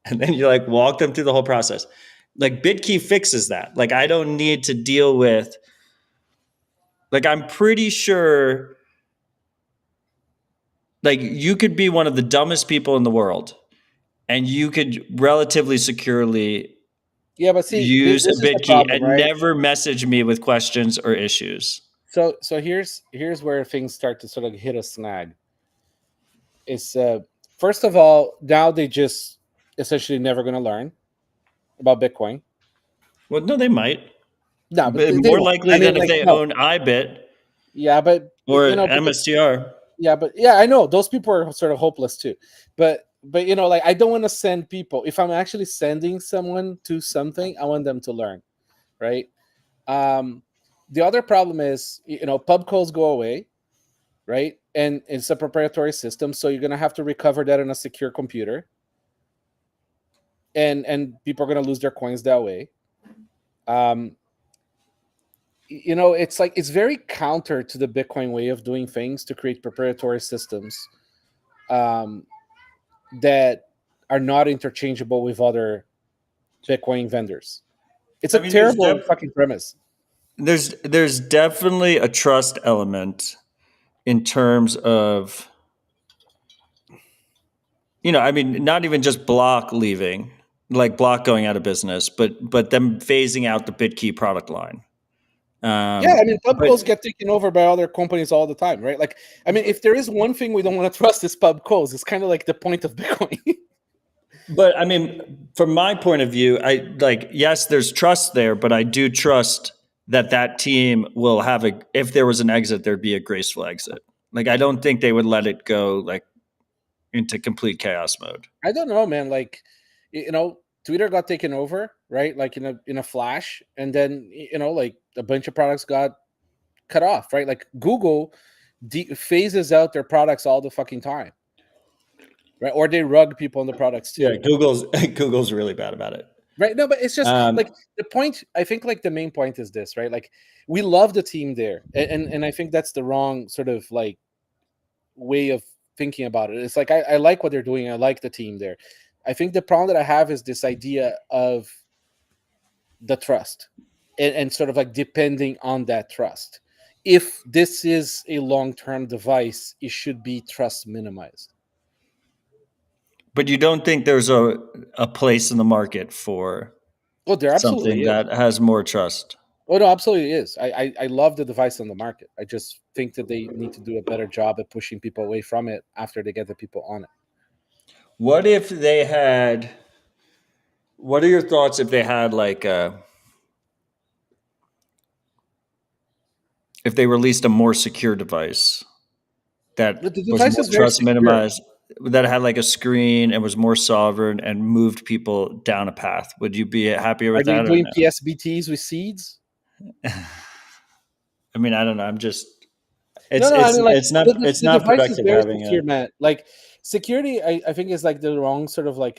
and then you like walk them through the whole process. Like BitKey fixes that. Like I don't need to deal with, like I'm pretty sure like you could be one of the dumbest people in the world and you could relatively securely but see, use this a is the BitKey problem, and right? never message me with questions or issues. So here's where things start to sort of hit a snag. It's first of all, now they just essentially never going to learn about Bitcoin. Well, no, they might. No, but they more won't. likely than if they own iBit. Yeah, but or MSTR. I know those people are sort of hopeless too. But like I don't want to send people. If I'm actually sending someone to something, I want them to learn, right? The other problem is pub calls go away, right? And it's a proprietary system, so you're gonna have to recover that on a secure computer, and people are gonna lose their coins that way. It's like it's very counter to the Bitcoin way of doing things to create proprietary systems that are not interchangeable with other Bitcoin vendors. It's a terrible fucking premise. There's definitely a trust element in terms of, not even just Block leaving, like Block going out of business, but them phasing out the BitKey product line. Pub calls get taken over by other companies all the time, right? Like, if there is one thing we don't want to trust is pub calls. It's kind of like the point of Bitcoin. But from my point of view, yes, there's trust there, but I do trust that team will have if there was an exit, there'd be a graceful exit. Like, I don't think they would let it go like into complete chaos mode. I don't know, man. Like, Twitter got taken over, right? Like in a flash, and then like a bunch of products got cut off, right? Like Google phases out their products all the fucking time, right? Or they rug people on the products too. Yeah, Google's really bad about it, right? No, but it's just like the point. I think like the main point is this, right? Like we love the team there, and I think that's the wrong sort of like way of thinking about it. It's like I like what they're doing. I like the team there. I think the problem that I have is this idea of the trust and sort of like depending on that trust. If this is a long-term device, it should be trust minimized. But you don't think there's a place in the market for there something that has more trust? Oh, no, absolutely is. I love the device on the market. I just think that they need to do a better job at pushing people away from it after they get the people on it. What if they had? What are your thoughts if they had like if they released a more secure device that was more trust minimized, that had like a screen and was more sovereign and moved people down a path? Would you be happier with that? Are you doing PSBTs with seeds? I don't know. I'm just. It's not productive having secure, man. Like security, I think is like the wrong sort of like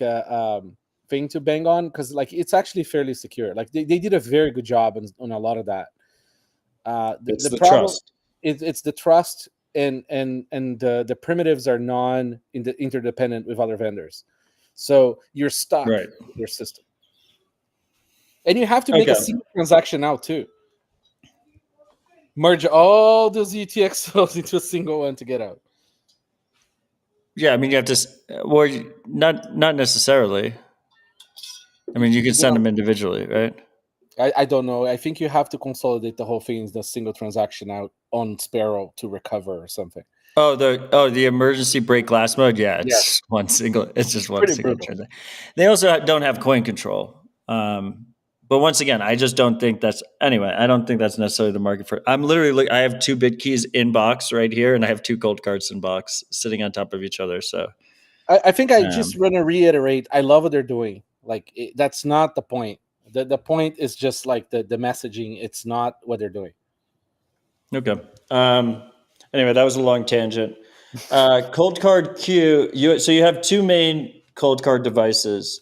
thing to bang on, because like it's actually fairly secure. Like they did a very good job on a lot of that. It's the problem, trust. It's the trust, and the primitives are interdependent with other vendors, so you're stuck with your system, and you have to make a single transaction now too. Merge all those UTXOs into a single one to get out. Yeah, you have to. Well, not necessarily. You can send them individually, right? I don't know. I think you have to consolidate the whole thing in the single transaction out on Sparrow to recover or something. The emergency break glass mode. Yeah, it's one single. It's just one single transaction. They also don't have coin control. But once again, I just don't think that's anyway. I don't think that's necessarily the market for. I'm literally. I have 2 BitKeys in box right here, and I have 2 Coldcards in box sitting on top of each other. So, I think I just want to reiterate. I love what they're doing. Like that's not the point. The point is just like the messaging. It's not what they're doing. Okay. Anyway, that was a long tangent. Coldcard Q. So you have two main Coldcard devices.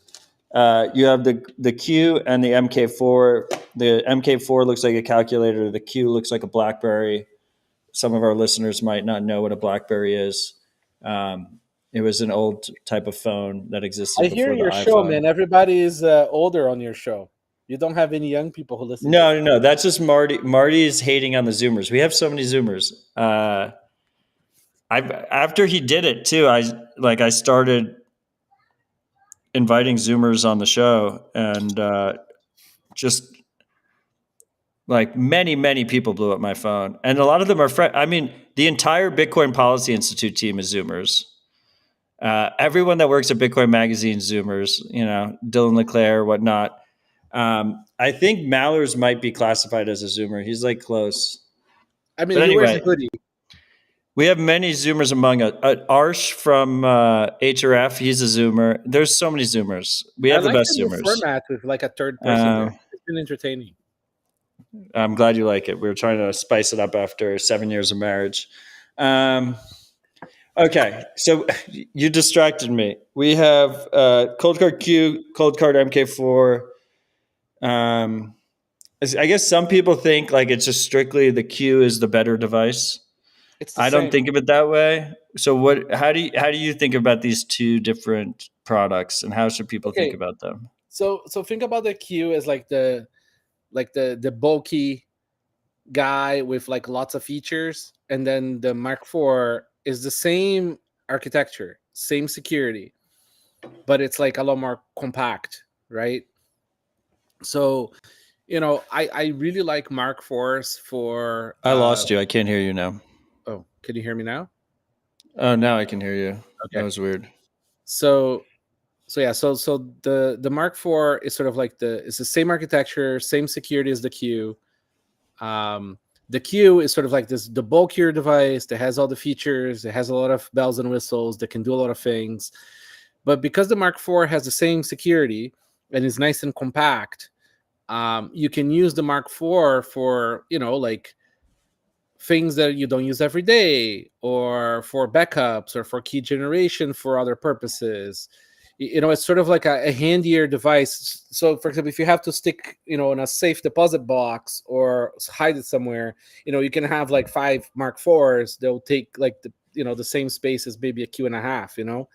You have the Q and the MK4. The MK4 looks like a calculator. The Q looks like a BlackBerry. Some of our listeners might not know what a BlackBerry is. It was an old type of phone that existed I before hear the your iPhone. show, man. Everybody is older on your show. You don't have any young people who listen. No. That's just Marty. Marty is hating on the Zoomers. We have so many Zoomers. After he did it too, I started inviting Zoomers on the show, and just like many people blew up my phone, and a lot of them are I mean, the entire Bitcoin Policy Institute team is Zoomers. Everyone that works at Bitcoin Magazine, Zoomers. You know, Dylan LeClaire, whatnot. I think Mallers might be classified as a Zoomer. He's like close. I mean, But he wears a anyway, hoodie. we have many Zoomers among us. Arsh from HRF, he's a Zoomer. There's so many Zoomers. We have I the like best the new Zoomers. format with like a third person there. It's been entertaining. I'm glad you like it. We were trying to spice it up after 7 years of marriage. Okay, so you distracted me. We have Coldcard Q, Coldcard MK4. I guess some people think like it's just strictly the Q is the better device. I don't think of it that way. So how do you think about these two different products, and how should people think about them? So think about the Q as like the bulky guy with like lots of features, and then the Mark IV is the same architecture, same security, but it's like a lot more compact, right? So, you know, I really like Mark IVs for. I lost you. I can't hear you now. Oh, can you hear me now? Oh, now I can hear you. Okay. That was weird. So the Mark IV is sort of like it's the same architecture, same security as the Q. The Q is sort of like the bulkier device that has all the features, it has a lot of bells and whistles, that can do a lot of things. But because the Mark IV has the same security and is nice and compact, you can use the Mark IV for, you know, like things that you don't use every day, or for backups, or for key generation, for other purposes. You know, it's sort of like a handier device. So, for example, if you have to stick, you know, in a safe deposit box or hide it somewhere, you know, you can have like 5 Mark IVs. They'll take like the same space as maybe a Q&a-half. You know,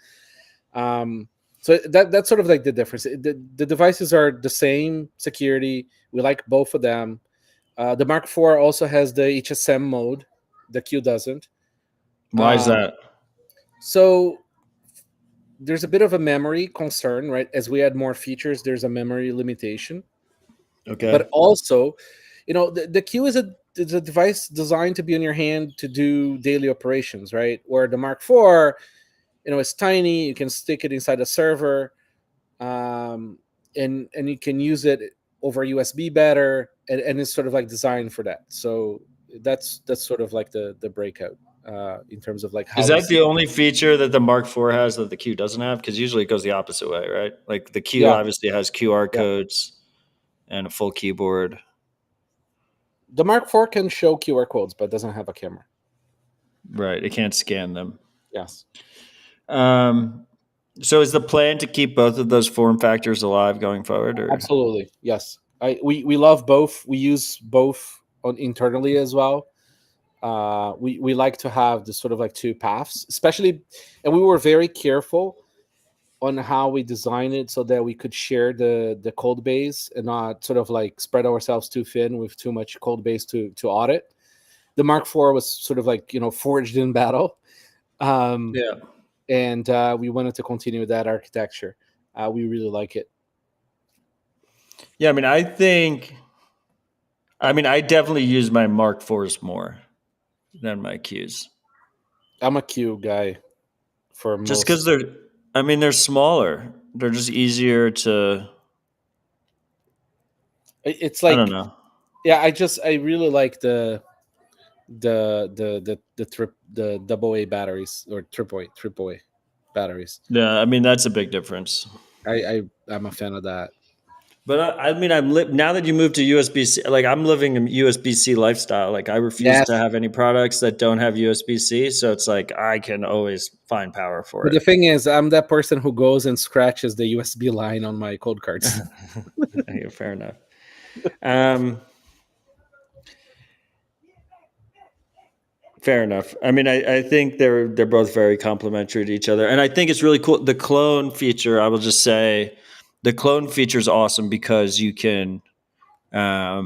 so that's sort of like the difference. The devices are the same security. We like both of them. The Mark IV also has the HSM mode. The Q doesn't. Why is that? So there's a bit of a memory concern, right? As we add more features, there's a memory limitation. Okay. But also, you know, the Q is a device designed to be in your hand to do daily operations, right? Where the Mark IV, you know, it's tiny. You can stick it inside a server, and you can use it over USB better, and it's sort of like designed for that. So that's sort of like the breakout. In terms of like how is that the only feature that the Mark IV has that the Q doesn't have? Because usually it goes the opposite way, right? Like the Q obviously has QR codes and a full keyboard. The Mark IV can show QR codes, but doesn't have a camera. Right, it can't scan them. Yes. So is the plan to keep both of those form factors alive going forward? Or? Absolutely, yes. We love both. We use both internally as well. We like to have this sort of like two paths, especially, and we were very careful on how we design it so that we could share the code base and not sort of like spread ourselves too thin with too much code base to audit. The Mark IV was sort of like, you know, forged in battle. And we wanted to continue with that architecture. We really like it. Yeah, I definitely use my Mark IVs more than my Qs. I'm a Q guy for just because they're smaller. They're just easier to. It's like, I don't know. Yeah, I really like the AA batteries, or triple A batteries. Yeah, that's a big difference. I'm a fan of that. But I mean, now that you moved to USB-C, like I'm living a USB-C lifestyle. Like I refuse Yes. to have any products that don't have USB-C. So it's like I can always find power for But it. the thing is, I'm that person who goes and scratches the USB line on my Coldcards. Yeah, fair enough. Fair enough. I mean, I think they're both very complementary to each other, and I think it's really cool. The clone feature, I will just say, the clone feature is awesome because you can have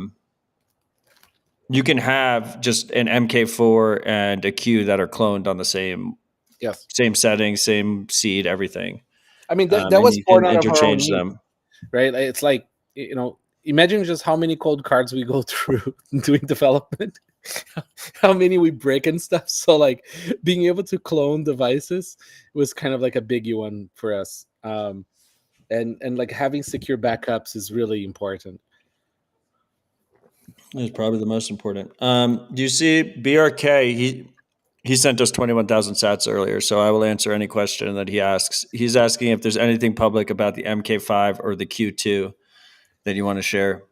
just an MK4 and a Q that are cloned on the same Yes. settings, same seed, everything. I mean, that And was you born can out of our own interchange need, them. right? It's like, imagine just how many Coldcards we go through doing development, how many we break and stuff. So like being able to clone devices was kind of like a biggie one for us. And like having secure backups is really important. It's probably the most important. Do you see BRK? He sent us 21,000 sats earlier, so I will answer any question that he asks. He's asking if there's anything public about the MK5 or the Q2 that you want to share.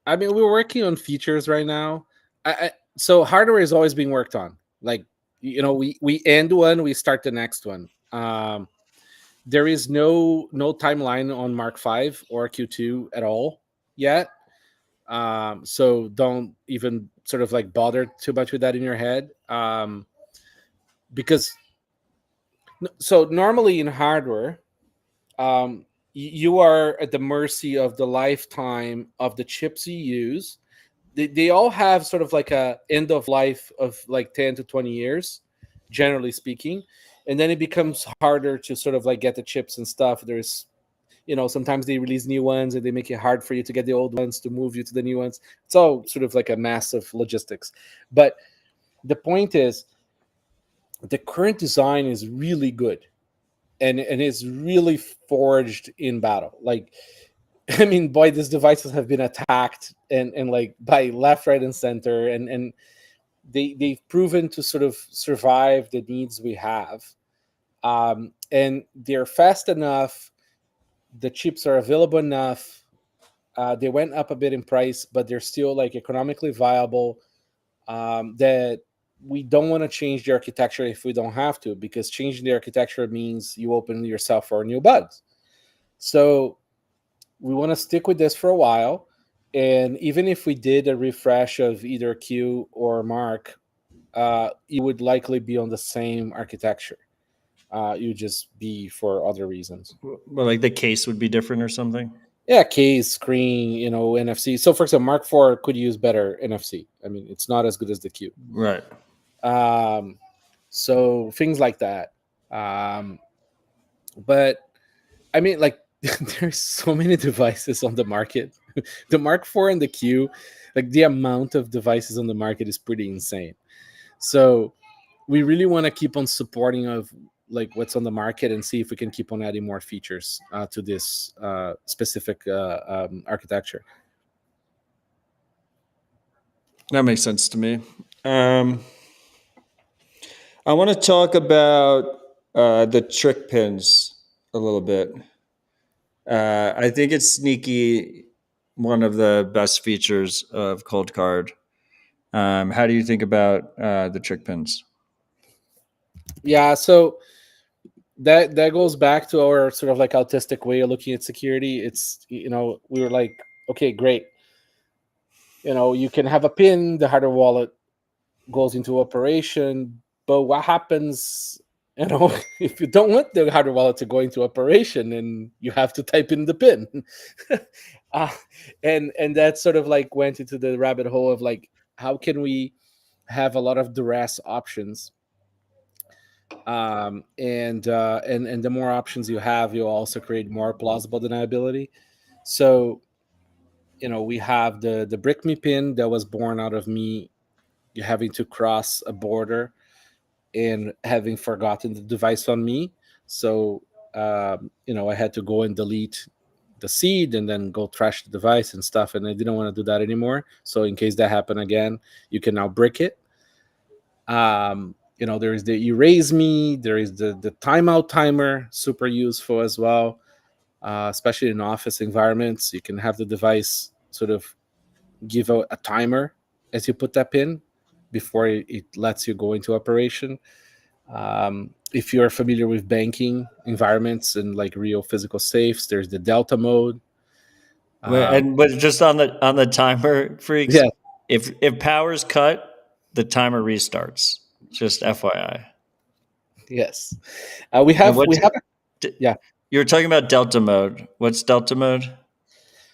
I mean, we're working on features right now. So hardware is always being worked on. Like, we end one, we start the next one. There is no timeline on Mark V or Q2 at all yet. So don't even sort of like bother too much with that in your head. Because so normally in hardware, you are at the mercy of the lifetime of the chips you use. They all have sort of like a end of life of like 10 to 20 years, generally speaking. And then it becomes harder to sort of like get the chips and stuff. There's, sometimes they release new ones and they make it hard for you to get the old ones to move you to the new ones. It's all sort of like a massive logistics. But the point is, the current design is really good and is really forged in battle. Like, I mean, boy, these devices have been attacked and like by left, right, and center, and they've proven to sort of survive the needs we have. And they're fast enough. The chips are available enough. They went up a bit in price, but they're still like economically viable. That we don't want to change the architecture if we don't have to, because changing the architecture means you open yourself for new bugs. So we want to stick with this for a while. And even if we did a refresh of either Q or Mark, it would likely be on the same architecture. You just be for other reasons. Well, like the case would be different or something. Yeah, case, screen, NFC. So, for example, Mark IV could use better NFC. I mean, it's not as good as the Q. Right. So things like that. But I mean, like, there's so many devices on the market. The Mark IV and the Q, like the amount of devices on the market is pretty insane. So we really want to keep on supporting of like what's on the market and see if we can keep on adding more features to this specific architecture. That makes sense to me. I want to talk about the trick pins a little bit. I think it's sneaky one of the best features of Coldcard. How do you think about the trick pins? Yeah, so that goes back to our sort of like autistic way of looking at security. It's, we were like, okay, great. You can have a pin, the hardware wallet goes into operation, but what happens, if you don't want the hardware wallet to go into operation, and you have to type in the pin? And that sort of like went into the rabbit hole of like, how can we have a lot of duress options? And the more options you have, you'll also create more plausible deniability. So, we have the brick me pin that was born out of me having to cross a border and having forgotten the device on me. So, I had to go and delete the seed and then go trash the device and stuff. And I didn't want to do that anymore. So in case that happened again, you can now brick it. There is the erase me, there is the timeout timer, super useful as well. especially in office environments. You can have the device sort of give a timer as you put that pin before it lets you go into operation. If you're familiar with banking environments and like real physical safes, there's the Delta mode. But just on the timer, freaks. Yeah. If power's cut, the timer restarts. Just FYI. Yes. We have. Yeah. You were talking about Delta mode. What's Delta mode?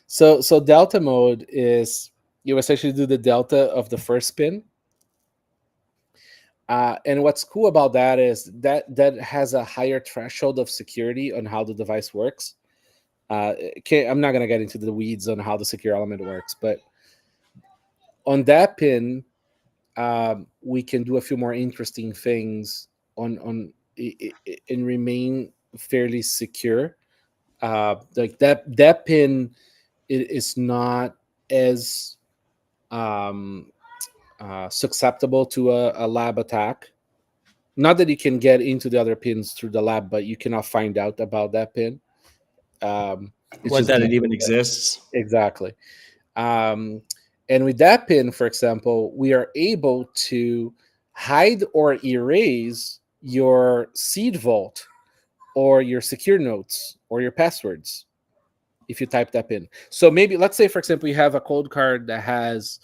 So Delta mode is you essentially do the delta of the first pin. And what's cool about that is that has a higher threshold of security on how the device works. I'm not going to get into the weeds on how the secure element works, but on that pin, we can do a few more interesting things and remain fairly secure. Like that pin is not as susceptible to a lab attack. Not that you can get into the other pins through the lab, but you cannot find out about that pin. What, that it even exists? Exactly. And with that pin, for example, we are able to hide or erase your seed vault or your secure notes or your passwords if you type that pin. So maybe, let's say, for example, you have a cold card that has,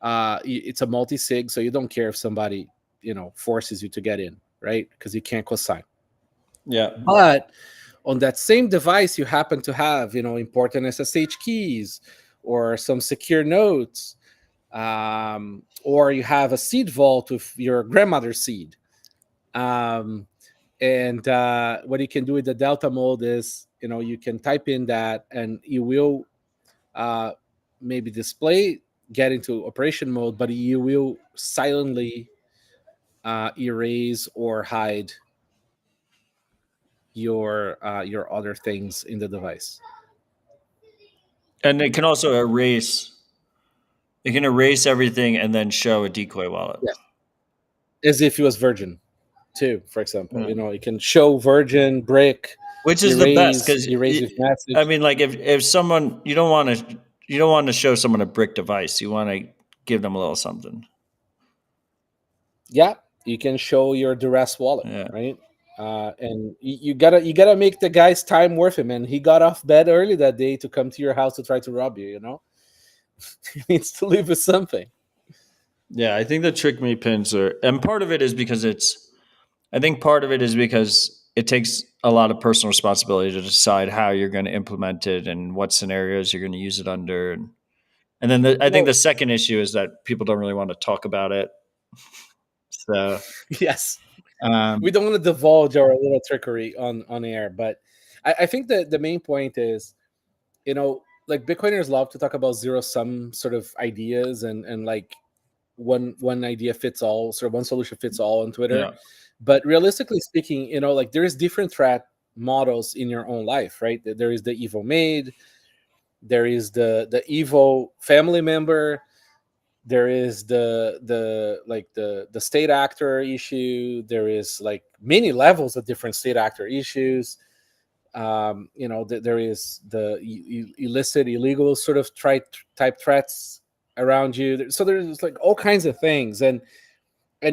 it's a multi-sig, so you don't care if somebody, forces you to get in, right? Because you can't cosign. Yeah. But on that same device, you happen to have, important SSH keys or some secure notes, or you have a seed vault with your grandmother's seed. And what you can do with the Delta mode is, you can type in that and you will maybe display, get into operation mode, but you will silently erase or hide your other things in the device. And it can also erase. It can erase everything and then show a decoy wallet. Yes. As if it was Virgin, too, for example. It can show Virgin, brick, which is the best, because erase with message. I mean, like if someone, you don't want to show someone a brick device. You want to give them a little something. Yeah, you can show your duress wallet, right? And you gotta make the guy's time worth it, man. He got off bed early that day to come to your house to try to rob you. He needs to leave with something. Yeah, I think the trick me pins are, and part of it is because it takes a lot of personal responsibility to decide how you're going to implement it and what scenarios you're going to use it under. And then I think the second issue is that people don't really want to talk about it. So yes, we don't want to divulge our little trickery on air, but I think that the main point is, like Bitcoiners love to talk about zero-sum sort of ideas and like one idea fits all, sort of one solution fits all on Twitter. Yeah. But realistically speaking, like there is different threat models in your own life, right? There is the evil maid, there is the evil family member, there is the state actor issue. There is like many levels of different state actor issues. There is the illicit, illegal sort of type threats around you. So there's like all kinds of things, and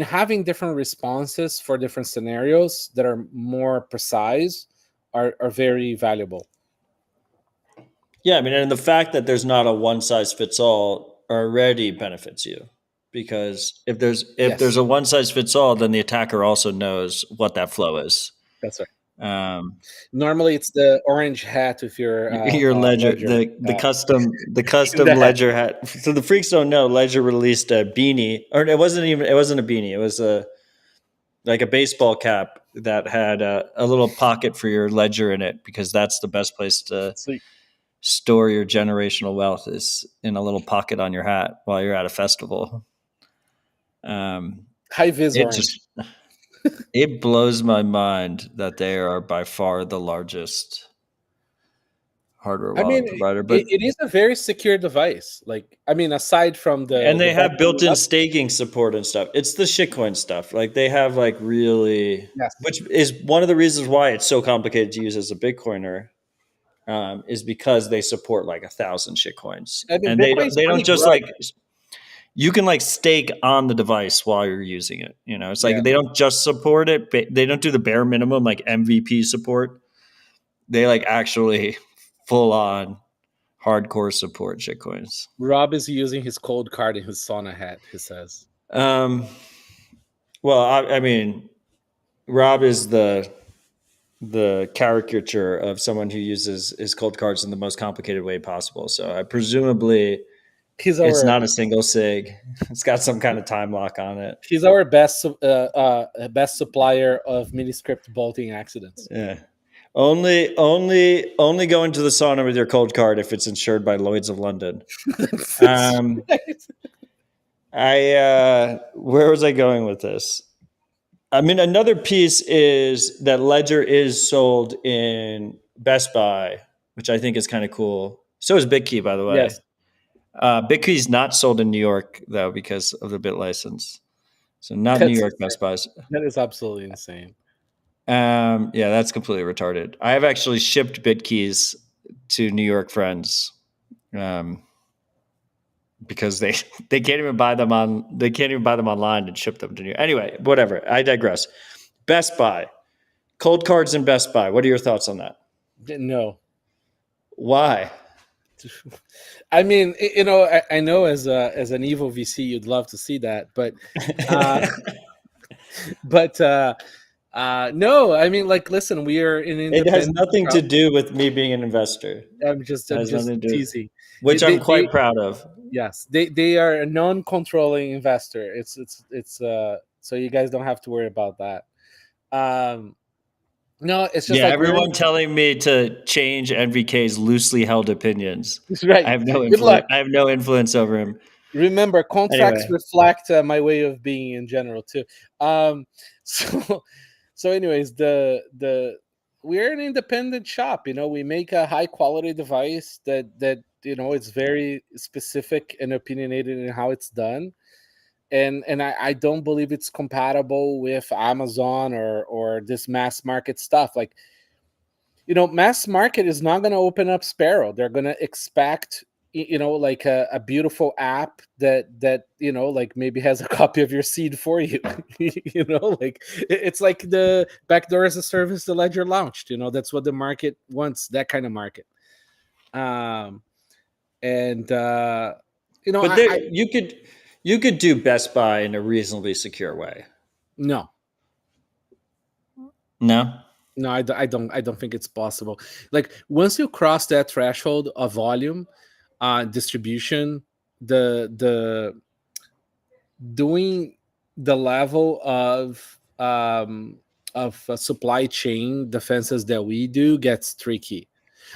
having different responses for different scenarios that are more precise are very valuable. Yeah, I mean, and the fact that there's not a one size fits all already benefits you, because if there's a one size fits all, then the attacker also knows what that flow is. That's right. Normally, it's the orange hat with your ledger, the custom ledger hat. So the freaks don't know, Ledger released a beanie, or it wasn't a beanie. It was like a baseball cap that had a little pocket for your ledger in it, because that's the best place to store your generational wealth, is in a little pocket on your hat while you're at a festival. High vis orange. It blows my mind that they are by far the largest hardware wallet provider. But it is a very secure device. Like, I mean, aside from and they have built-in staking support and stuff. It's the shitcoin stuff. Like they have like really, which is one of the reasons why it's so complicated to use as a Bitcoiner. is because they support like 1,000 shitcoins, I mean, and they Bitcoin's don't pretty just broad. like, you can like stake on the device while you're using it. You know, it's like they don't just support it. They don't do the bare minimum like MVP support. They like actually full on hardcore support shitcoins. Rob is using his Coldcard in his sauna hat, he says. Well, I mean, Rob is the caricature of someone who uses his Coldcards in the most complicated way possible. So I presumably it's not a single sig. It's got some kind of time lock on it. He's our best supplier of mini script bolting accidents. Yeah. Only go into the sauna with your Coldcard if it's insured by Lloyd's of London. Where was I going with this? I mean, another piece is that Ledger is sold in Best Buy, which I think is kind of cool. So is BitKey, by the way. Yes. BitKey is not sold in New York, though, because of the bit license. So not New York Best Buys. That is absolutely insane. Yeah, that's completely retarded. I have actually shipped BitKeys to New York friends, because they can't even buy them online and ship them to New York. Anyway, whatever. I digress. Best Buy, Coldcards in Best Buy. What are your thoughts on that? No. Why? I mean, I know as an evil VC, you'd love to see that, but no. I mean, like, listen, we are in. It has nothing to do with me being an investor. I'm just teasing, which I'm quite proud of. Yes, they are a non-controlling investor. It's so you guys don't have to worry about that. No, it's just like everyone telling me to change NVK's loosely held opinions. Right. I have no influence. I have no influence over him. Remember, contracts reflect my way of being in general too. So anyways, we're an independent shop. We make a high quality device that it's very specific and opinionated in how it's done. And I don't believe it's compatible with Amazon or this mass market stuff. Like, mass market is not going to open up Sparrow. They're going to expect, like a beautiful app that like maybe has a copy of your seed for you. Like it's like the backdoor as a service the Ledger launched. That's what the market wants. That kind of market. But you could do Best Buy in a reasonably secure way. No, I don't think it's possible. Like, once you cross that threshold of volume, distribution, the doing the level of supply chain defenses that we do gets tricky.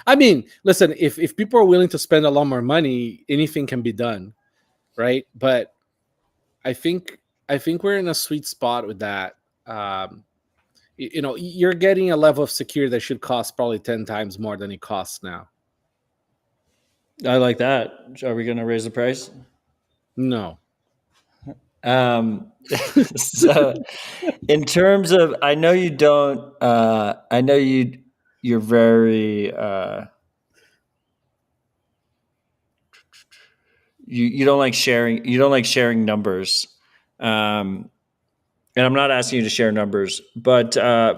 I mean, listen, if people are willing to spend a lot more money, anything can be done, right? But I think we're in a sweet spot with that. You're getting a level of security that should cost probably 10 times more than it costs now. I like that. Are we going to raise the price? No. So in terms of, I know you don't, I know you're very, you don't like sharing numbers. And I'm not asking you to share numbers, but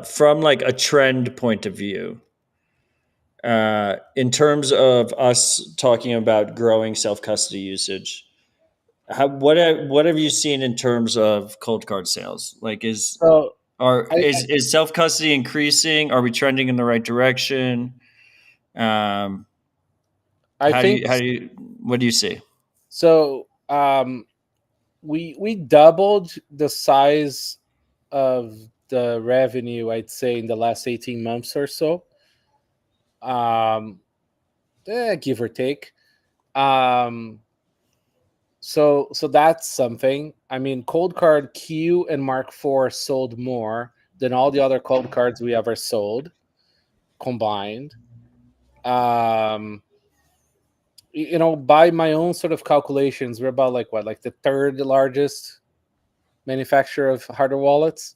from like a trend point of view, in terms of us talking about growing self-custody usage, what have you seen in terms of Coldcard sales? Like, is self-custody increasing? Are we trending in the right direction? What do you see? So we doubled the size of the revenue, I'd say, in the last 18 months or so. Give or take. So that's something. I mean, Coldcard Q and Mark IV sold more than all the other Coldcards we ever sold combined. By my own sort of calculations, we're about like the third largest manufacturer of hardware wallets.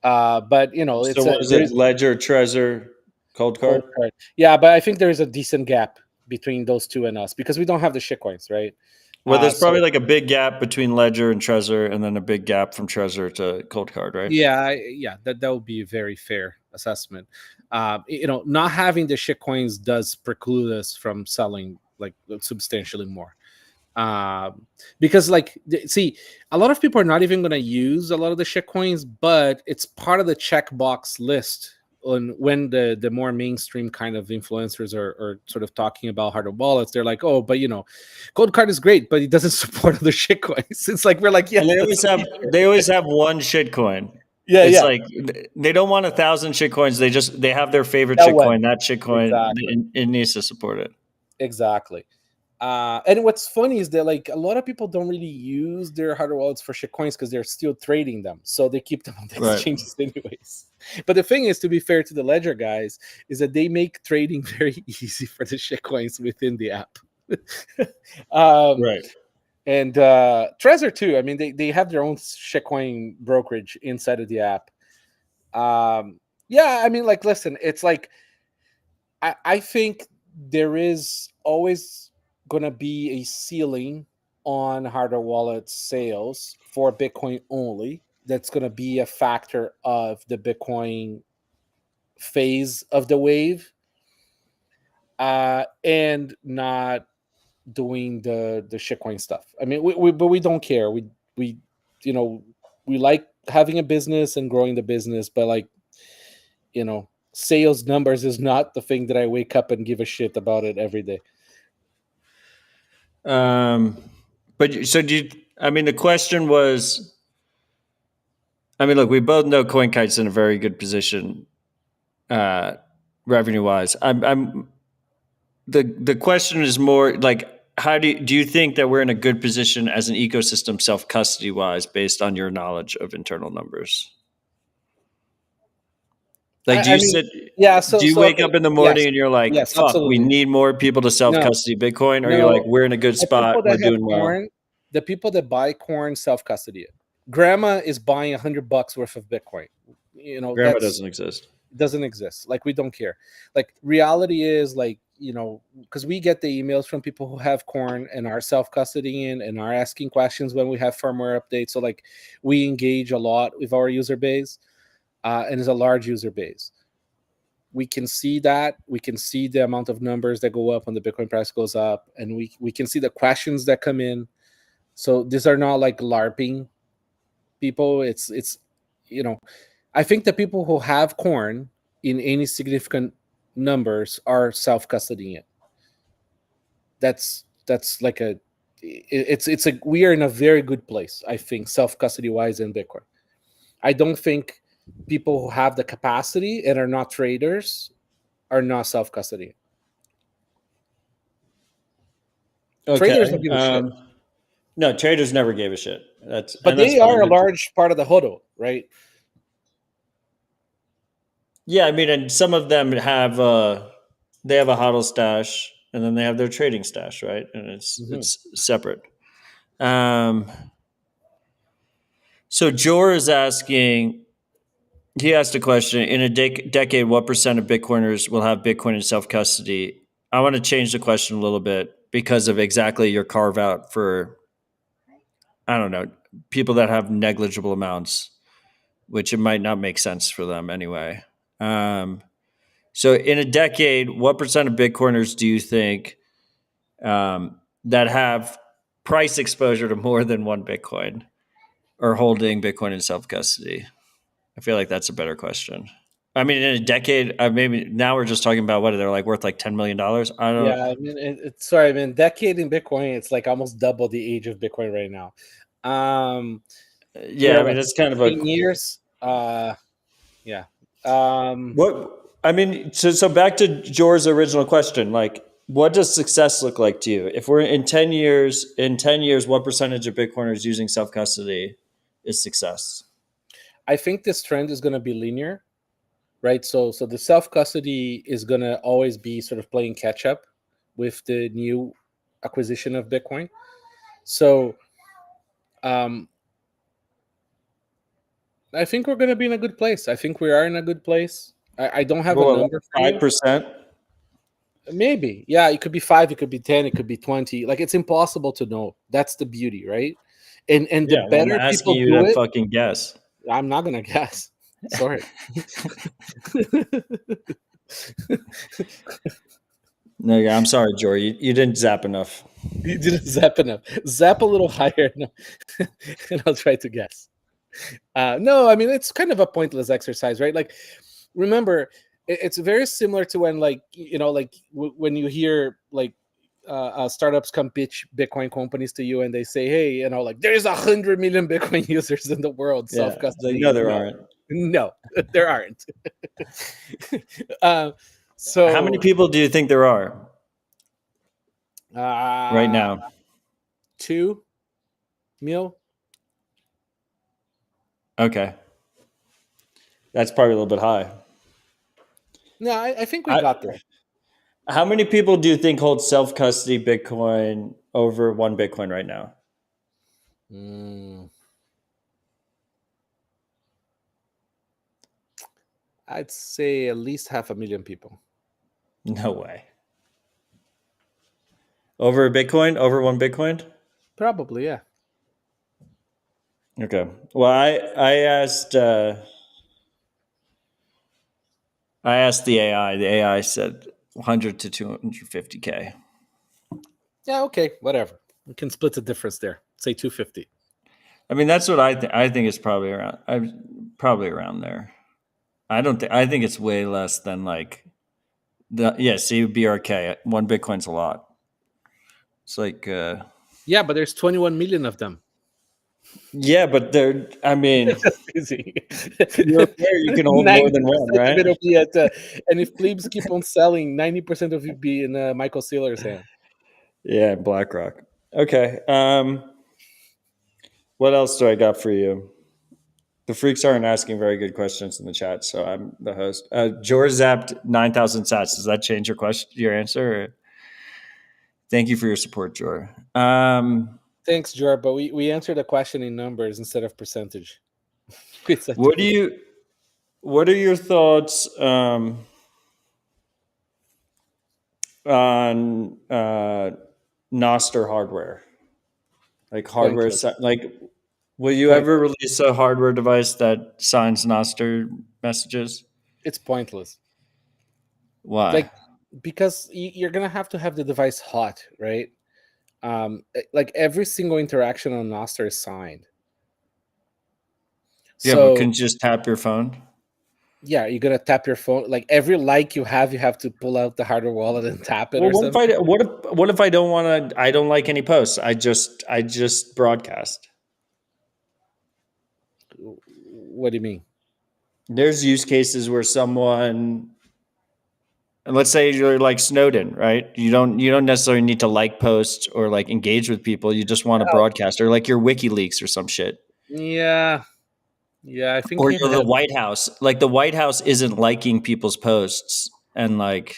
But it's Ledger, Trezor? Coldcard. Yeah, but I think there is a decent gap between those two and us because we don't have the shitcoins, right? Well, there's probably like a big gap between Ledger and Trezor, and then a big gap from Trezor to Coldcard, right? Yeah, that would be a very fair assessment. Not having the shitcoins does preclude us from selling like substantially more. Because see, a lot of people are not even going to use a lot of the shitcoins, but it's part of the checkbox list on when the more mainstream kind of influencers are sort of talking about hardware wallets. They're like, oh, but Coldcard is great, but it doesn't support other shitcoins. It's like we're like, yeah, and they always have one shitcoin. Yeah, it's yeah. like they don't want 1,000 shitcoins. They have their favorite That shitcoin. one. That shitcoin, Exactly. it needs to support it. Exactly. And what's funny is that like a lot of people don't really use their hardware wallets for shitcoins because they're still trading them, so they keep them on the exchanges anyways. But the thing is, to be fair to the Ledger guys, is that they make trading very easy for the shitcoins within the app. Right. And Trezor too. I mean, they have their own shitcoin brokerage inside of the app. Yeah, I mean, like, listen, it's like I think there is always going to be a ceiling on hardware wallet sales for Bitcoin only. That's going to be a factor of the Bitcoin phase of the wave, and not doing the shitcoin stuff. I mean, but we don't care. We we like having a business and growing the business, but like sales numbers is not the thing that I wake up and give a shit about it every day. But so do you? I mean, the question was. I mean, look, we both know Coinkite's in a very good position, revenue wise. The question is more like, how do you think that we're in a good position as an ecosystem, self custody wise, based on your knowledge of internal numbers? Like, do you wake up in the morning and you're like, yes, fuck, we absolutely. need more people to self custody Bitcoin? Or you're like, we're in a good spot, we're doing well? The people that buy corn self custody it. Grandma is buying $100 worth of Bitcoin. Grandma doesn't exist. Doesn't exist. Like, we don't care. Like, reality is like, because we get the emails from people who have corn and are self custodying and are asking questions when we have firmware updates. So like, we engage a lot with our user base, and it's a large user base. We can see that. We can see the amount of numbers that go up when the Bitcoin price goes up, and we can see the questions that come in. So these are not like LARPing people. It's I think the people who have corn in any significant numbers are self-custodying it. That's like it's a we are in a very good place, I think, self-custody wise in Bitcoin. I don't think people who have the capacity and are not traders are not self-custody. Okay. Traders don't give a shit. No, traders never gave a shit. But they are a large part of the hodl, right? Yeah, I mean, and some of them have they have a hodl stash, and then they have their trading stash, right? And it's separate. So Jor is asking. He asked a question: in a decade, what percent of Bitcoiners will have Bitcoin in self custody? I want to change the question a little bit because of exactly your carve out for, I don't know, people that have negligible amounts, which it might not make sense for them anyway. So in a decade, what percent of Bitcoiners do you think that have price exposure to more than one Bitcoin are holding Bitcoin in self-custody? I feel like that's a better question. I mean, in a decade, maybe now we're just talking about what they're like worth like $10 million. I don't know. Yeah, I mean, decade in Bitcoin, it's like almost double the age of Bitcoin right now. Yeah, I mean, it's kind of 10 years. Yeah. What I mean, so back to Jor's original question, like, what does success look like to you? If we're in 10 years, what percentage of Bitcoiners using self-custody is success? I think this trend is going to be linear, right? So the self-custody is going to always be sort of playing catch up with the new acquisition of Bitcoin. So I think we're going to be in a good place. I think we are in a good place. I don't have a number for you. 5%. Maybe, yeah. It could be 5. It could be 10. It could be 20. Like, it's impossible to know. That's the beauty, right? And Yeah, the well, I'm better asking people you do to it, fucking guess. I'm not gonna guess. Sorry. No, yeah, I'm sorry, Jory. You didn't zap enough. You didn't zap enough. Zap a little higher, and I'll try to guess. No, I mean, it's kind of a pointless exercise, right? Like, remember, it's very similar to when, like, when you hear like startups come pitch Bitcoin companies to you, and they say, "Hey, like, there's 100 million Bitcoin users in the world, Yeah, self-custody." no, there aren't. No, there aren't. How many people do you think there are right now? 2 mil. Okay, that's probably a little bit high. No, I think we got there. How many people do you think hold self-custody Bitcoin over 1 Bitcoin right now? I'd say at least 500,000 people. No way. Over a Bitcoin? Over 1 Bitcoin? Probably, yeah. Okay. Well, I asked the AI. The AI said 100 to 250K. Yeah, okay, whatever. We can split the difference there. Say 250. I mean, that's what I think. I think it's probably around. Probably around there. I don't think. I think it's way less than like the. Yeah, CBRK. 1 Bitcoin's a lot. It's like. Yeah, but there's 21 million of them. Yeah, but they're. I mean, easy. You're fair, you can hold more than one, right? It'll be at, and if plebes keep on selling, 90% of it be in Michael Saylor's hand. Yeah, BlackRock. Okay. What else do I got for you? The freaks aren't asking very good questions in the chat, so I'm the host. George zapped 9,000 sats. Does that change your question, your answer? Or? Thank you for your support, Jor. Thanks, Jor. But we answered the question in numbers instead of percentage. What are your thoughts on Nostr hardware? Like hardware, like will you ever release a hardware device that signs Nostr messages? It's pointless. Why? Like, because you're gonna have to have the device hot, right? Like every single interaction on Nostr is signed. Yeah, but can you just tap your phone? Yeah, you're gonna tap your phone. Like every like you have to pull out the hardware wallet and tap it. Well, or something. What if I don't want to? I don't like any posts. I just broadcast. What do you mean? There's use cases where someone, and let's say you're like Snowden, right? You don't necessarily need to like posts or like engage with people. You just want to broadcast, or like your WikiLeaks or some shit. Yeah, I think. Or you're the White House. Like the White House isn't liking people's posts and like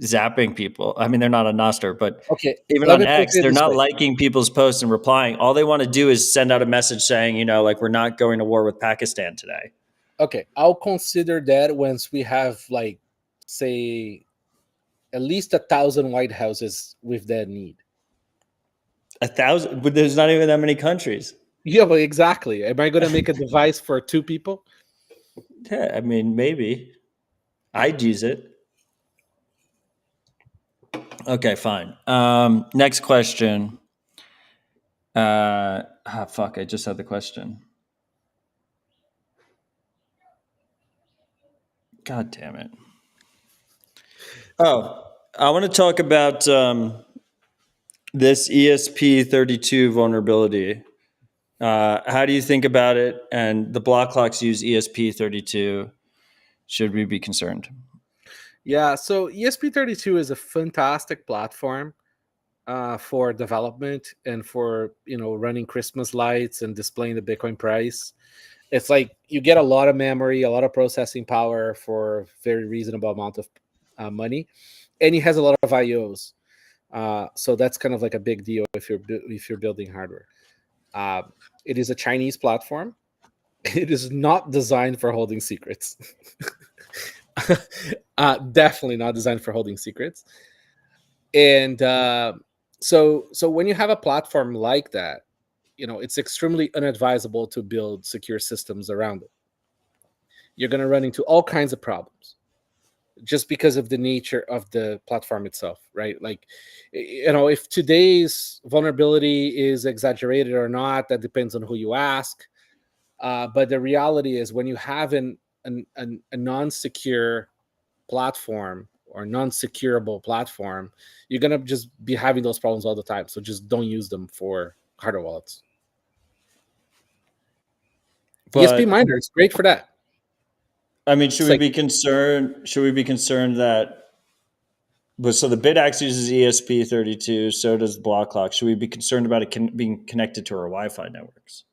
zapping people. I mean, they're not on Nostr, but even on X, they're not liking people's posts and replying. All they want to do is send out a message saying, like, we're not going to war with Pakistan today. Okay, I'll consider that once we have, like, say, at least 1,000 White Houses with that need. 1,000? But there's not even that many countries. Yeah, but exactly. Am I going to make a device for 2 people? Yeah, I mean, maybe. I'd use it. Okay, fine. Next question. Fuck, I just had the question. God damn it. Oh, I want to talk about this ESP32 vulnerability. How do you think about it? And the block clocks use ESP32. Should we be concerned? Yeah, so ESP32 is a fantastic platform for development and for running Christmas lights and displaying the Bitcoin price. It's like you get a lot of memory, a lot of processing power for a very reasonable amount of money, and it has a lot of IOs. So that's kind of like a big deal if you're building hardware. It is a Chinese platform. It is not designed for holding secrets. Definitely not designed for holding secrets. And so when you have a platform like that, it's extremely unadvisable to build secure systems around it. You're going to run into all kinds of problems just because of the nature of the platform itself, right? Like, if today's vulnerability is exaggerated or not, that depends on who you ask. But the reality is, when you have a non-secure platform or non-securable platform, you're gonna just be having those problems all the time. So just don't use them for hardware wallets. ESP But Miner is great for that. I mean, should It's we like, be concerned? Should we be concerned that? But so the BitAxe uses ESP32, so does Block Clock. Should we be concerned about it being connected to our Wi-Fi networks?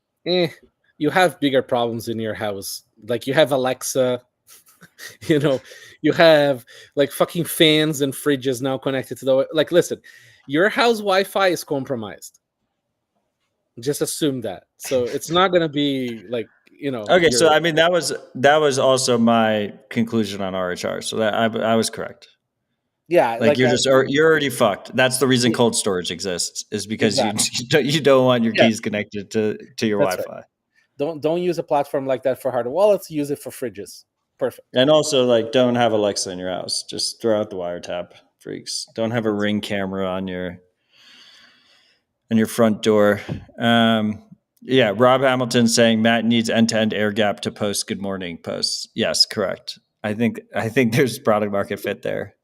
you have bigger problems in your house. Like, you have Alexa, you have like fucking fans and fridges now connected to the, like, listen, your house Wi-Fi is compromised. Just assume that. So it's not gonna be like, Okay, so I mean that was also my conclusion on RHR. So that I was correct. Yeah, Like you're already fucked. That's the reason cold storage exists, is because exactly. you don't want your keys connected to your That's Wi-Fi. Right. Don't use a platform like that for hardware wallets. Use it for fridges. Perfect. And also, like, don't have Alexa in your house. Just throw out the wiretap, freaks. Don't have a Ring camera on your front door. Yeah, Rob Hamilton saying Matt needs end-to-end air gap to post good morning posts. Yes, correct. I think there's product market fit there.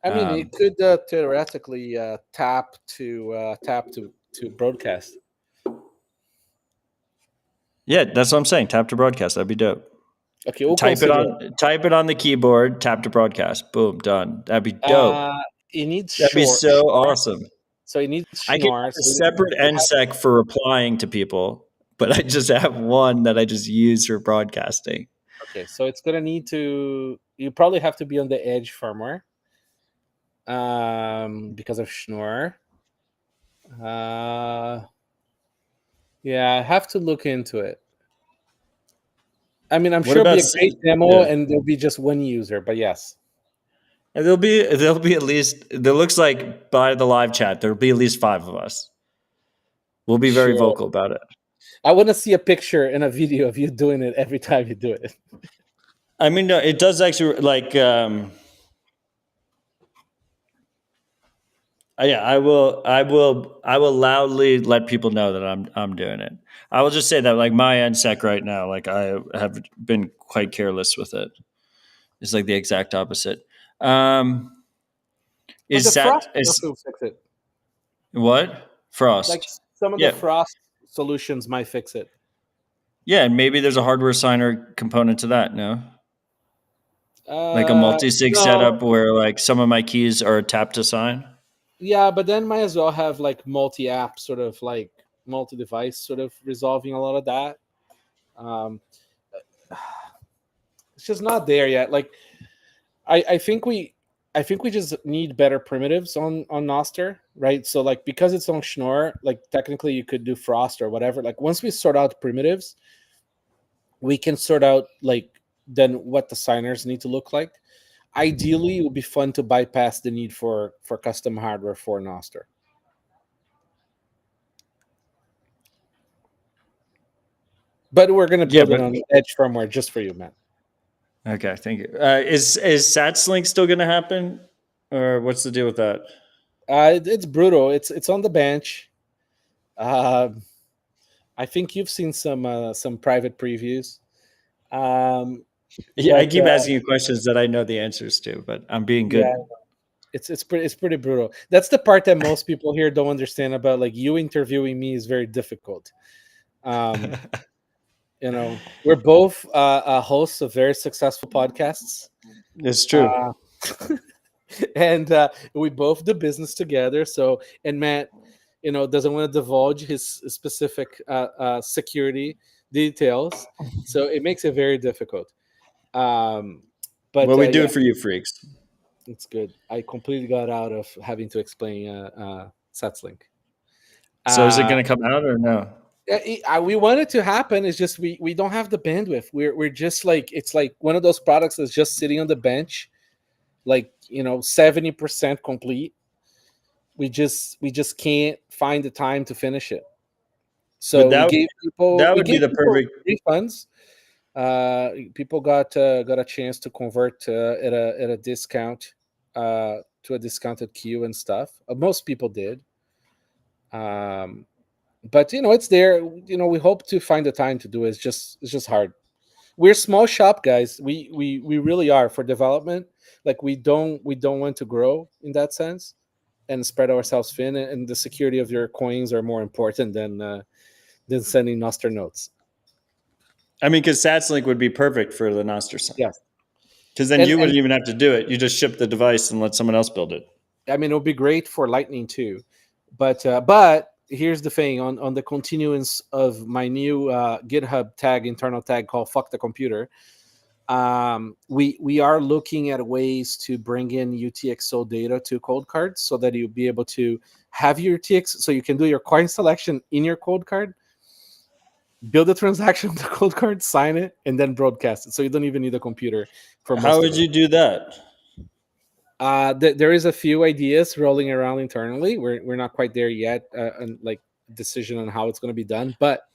I mean, it could theoretically tap to broadcast. Yeah, that's what I'm saying. Tap to broadcast. That'd be dope. Okay, we'll type it on the keyboard. Tap to broadcast. Boom, done. That'd be dope. It needs That'd be so awesome. So it needs I can have a separate NSEC for replying to people, but I just have one that I just use for broadcasting. Okay, so it's gonna need to. You probably have to be on the Edge firmware, because of Schnorr. Yeah, I have to look into it. I mean, I'm sure it'll be a great demo, and there'll be just one user, but yes. And there'll be at least, it looks like by the live chat, there'll be at least 5 of us. We'll be very vocal about it. I want to see a picture and a video of you doing it every time you do it. I mean, no, it does actually, like, yeah, I will loudly let people know that I'm doing it. I will just say that, like, my NSEC right now, like, I have been quite careless with it. It's like the exact opposite. Is that fix it? What? Frost? Like, some of the Frost solutions might fix it. Yeah, and maybe there's a hardware signer component to that. No, like a multi-sig setup where, like, some of my keys are tap to sign. Yeah, but then might as well have like multi-app, sort of like multi-device, sort of resolving a lot of that. It's just not there yet. Like, I think we just need better primitives on Nostr, right? So, like, because it's on Schnorr, like, technically you could do Frost or whatever. Like, once we sort out primitives, we can sort out, like, then what the signers need to look like. Ideally, it would be fun to bypass the need for custom hardware for Nostr. But we're going to build it on Edge firmware just for you, Matt. Okay, thank you. Is SatsLink still going to happen, or what's the deal with that? It's brutal. It's on the bench. I think you've seen some private previews. Yeah, I keep asking you questions that I know the answers to, but I'm being good. Yeah, it's pretty brutal. That's the part that most people here don't understand about. Like, you interviewing me is very difficult. We're both hosts of very successful podcasts. It's true. And we both do business together. So, and Matt, doesn't want to divulge his specific security details. So it makes it very difficult. But we do it for you freaks. It's good. I completely got out of having to explain SatsLink. So is it going to come out or no? We want it to happen. It's just we don't have the bandwidth. We're just like, it's like one of those products that's just sitting on the bench, like 70% complete. We just can't find the time to finish it. But So we gave that would be the people perfect. refunds. People got a chance to convert at a discount, to a discounted queue and stuff. Most people did. But it's there. We hope to find the time to do it. It's just hard. We're small shop guys. We really are for development. Like we don't want to grow in that sense and spread ourselves thin. And the security of your coins are more important than sending Nostr notes. I mean, because SatsLink would be perfect for the Nostr sign. Yes. Because then you wouldn't even have to do it. You just ship the device and let someone else build it. I mean, it would be great for Lightning too. But here's the thing: on the continuance of my new GitHub tag, internal tag called "fuck the computer," we are looking at ways to bring in UTXO data to Coldcards so that you'll be able to have your UTX, so you can do your coin selection in your Coldcard, build a transaction on the Coldcard, sign it, and then broadcast it. So you don't even need a computer for most. How would you do that? There is a few ideas rolling around internally. We're not quite there yet, and like decision on how it's going to be done. But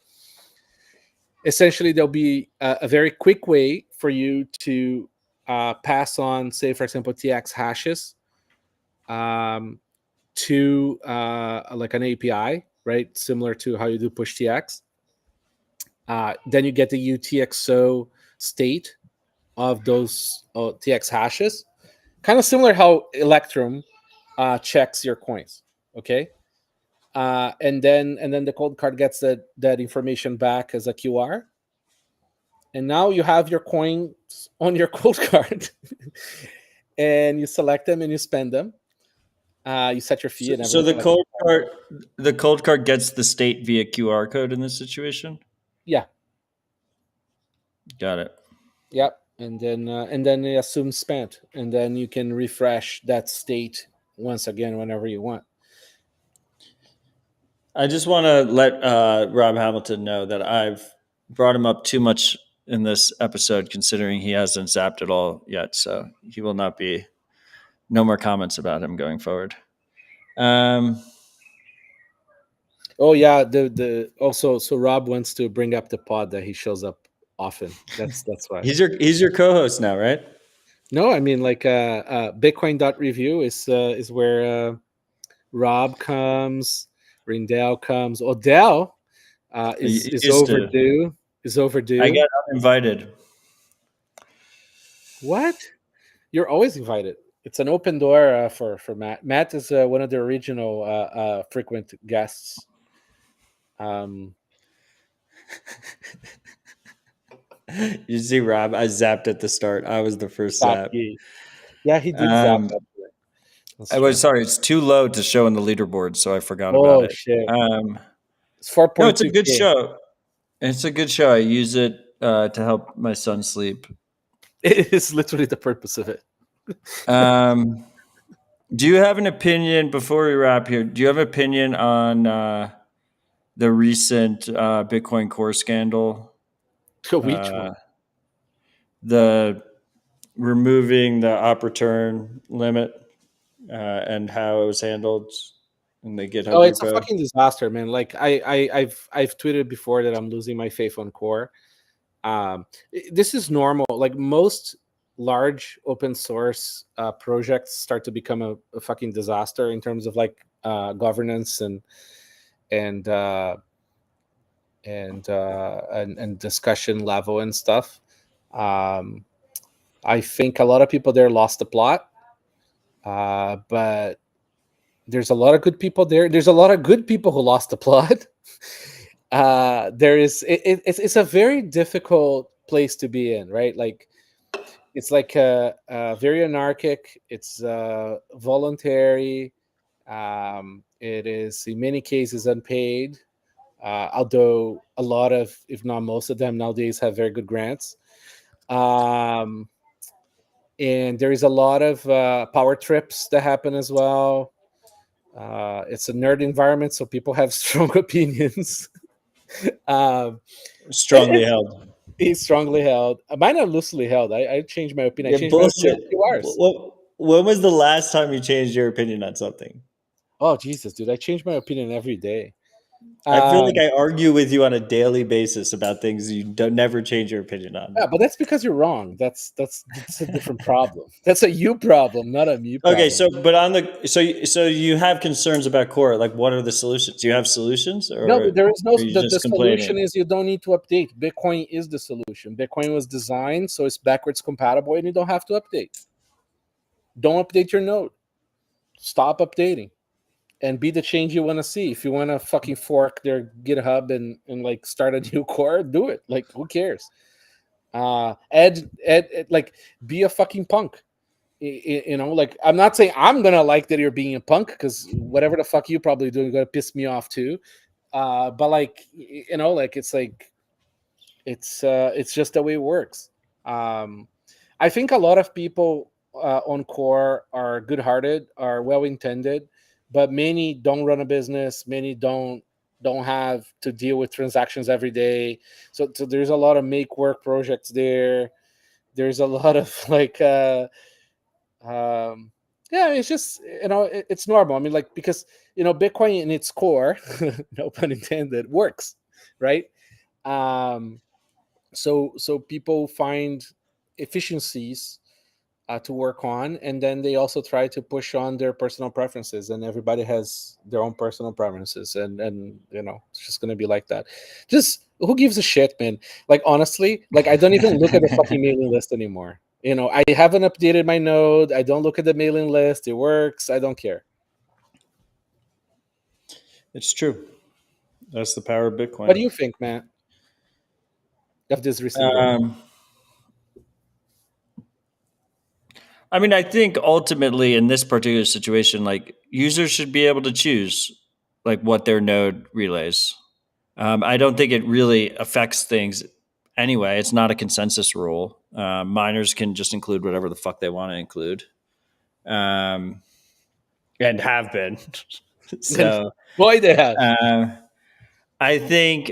essentially, there'll be a very quick way for you to pass on, say, for example, TX hashes to like an API, right? Similar to how you do PushTX. Then you get the UTXO state of those TX hashes. Kind of similar how Electrum checks your coins, okay? And then the Coldcard gets that information back as a QR. And now you have your coins on your Coldcard, and you select them and you spend them. You set your fee and everything. So the Coldcard gets the state via QR code in this situation? Yeah. Got it. Yep. And then it assumes spent, and then you can refresh that state once again whenever you want. I just want to let Rob Hamilton know that I've brought him up too much in this episode, considering he hasn't zapped at all yet. So he will not be, no more comments about him going forward. Oh yeah, also, so Rob wants to bring up the pod that he shows up often. That's why. He's your co-host now, right? No, I mean, like Bitcoin.review is where Rob comes, Rindell comes, Odell is overdue. Is overdue. I got uninvited. What? You're always invited. It's an open door for Matt. Matt is one of the original frequent guests. You see, Rob, I zapped at the start. I was the first zap. Yeah, he did zap. I was sorry. It's too low to show in the leaderboard, so I forgot about it. Shit. It's 4.2. No, it's a good show. It's a good show. I use it to help my son sleep. It is literally the purpose of it. Do you have an opinion, before we wrap here, do you have an opinion on the recent Bitcoin Core scandal? Which one? The removing the op return limit and how it was handled in the GitHub it's a fucking disaster, man. Like I've tweeted before that I'm losing my faith on Core. This is normal. Like most large open source projects start to become a fucking disaster in terms of like governance and discussion level and stuff. I think a lot of people there lost the plot, but there's a lot of good people there. There's a lot of good people who lost the plot. It's a very difficult place to be in, right? Like it's like a very anarchic. It's voluntary. It is in many cases unpaid. Although a lot of, if not most of them nowadays have very good grants. And there is a lot of power trips that happen as well. It's a nerd environment, so people have strong opinions. Strongly held. He's strongly held. Mine are loosely held. I changed my opinion. I Yeah, changed my opinion bullshit. a few hours. When was the last time you changed your opinion on something? Oh Jesus, dude! I change my opinion every day. I feel like I argue with you on a daily basis about things you don't never change your opinion on. Yeah, but that's because you're wrong. That's a different problem. That's a you problem, not a me problem. Okay, so you have concerns about core. Like, what are the solutions? Do you have solutions, or No, there is no. are you The just solution complaining? is you don't need to update. Bitcoin is the solution. Bitcoin was designed so it's backwards compatible, and you don't have to update. Don't update your node. Stop updating, and be the change you want to see. If you want to fucking fork their GitHub and like start a new core, do it. Like, who cares? Add, like, be a fucking punk. You know, like, I'm not saying I'm gonna like that you're being a punk, because whatever the fuck you probably doing gonna piss me off too. But like, you know, like, it's like it's just the way it works. I think a lot of people on core are good-hearted, are well-intended, but many don't run a business. Many don't have to deal with transactions every day. So there's a lot of make work projects there. There's a lot of like yeah, it's just, you know, it's normal. I mean, like, because, you know, Bitcoin in its core, no pun intended, works, right? So people find efficiencies to work on, and then they also try to push on their personal preferences, and everybody has their own personal preferences, and you know, it's just gonna be like that. Just, who gives a shit, man? Like, honestly, like, I don't even look at the fucking mailing list anymore. You know, I haven't updated my node. I don't look at the mailing list. It works. I don't care. It's true. That's the power of Bitcoin. What do you think, Matt, of this recent growth? I mean, I think ultimately in this particular situation, like, users should be able to choose like what their node relays. I don't think it really affects things anyway. It's not a consensus rule. Miners can just include whatever the fuck they want to include, and have been. So, Boy, they have. I think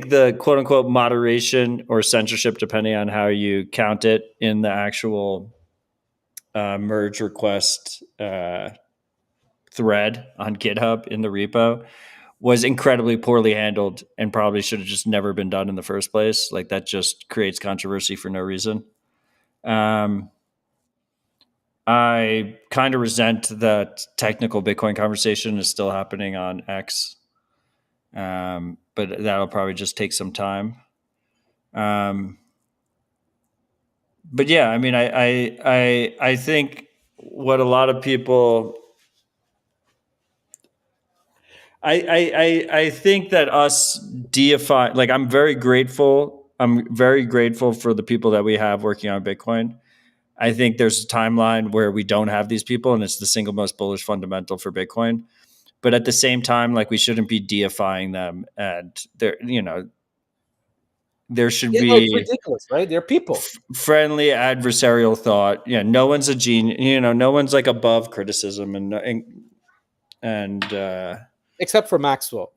the quote unquote moderation or censorship, depending on how you count it, in the actual merge request thread on GitHub in the repo was incredibly poorly handled, and probably should have just never been done in the first place. Like, that just creates controversy for no reason. I kind of resent that technical Bitcoin conversation is still happening on X, but that'll probably just take some time. But yeah, I mean, I think what a lot of people, I think that us deify, like, I'm very grateful for the people that we have working on Bitcoin. I think there's a timeline where we don't have these people, and it's the single most bullish fundamental for Bitcoin. But at the same time, like, we shouldn't be deifying them, and there should Yeah, no, it's be ridiculous, right? They're people. friendly adversarial thought. Yeah, no one's a genius. You know, no one's like above criticism, and Except for Maxwell.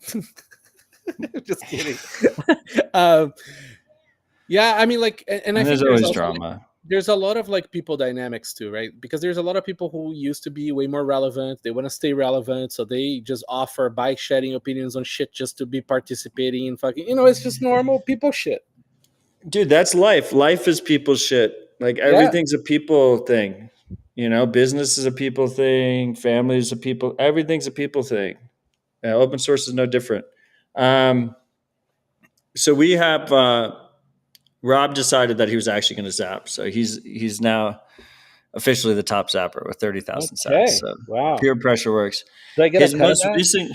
Just kidding. Yeah, I mean, like, and I think there's always drama. There's a lot of like people dynamics too, right? Because there's a lot of people who used to be way more relevant. They want to stay relevant, so they just offer bike shedding opinions on shit just to be participating in fucking, you know, it's just normal people shit. Dude, that's life. Life is people shit. Like, everything's a people thing. You know, business is a people thing. Family is a people. Everything's a people thing. Open source is no different. So we have Rob decided that he was actually going to zap. So he's now officially the top zapper with 30,000 sats. So wow, peer pressure works. Do I get His a cut most recent.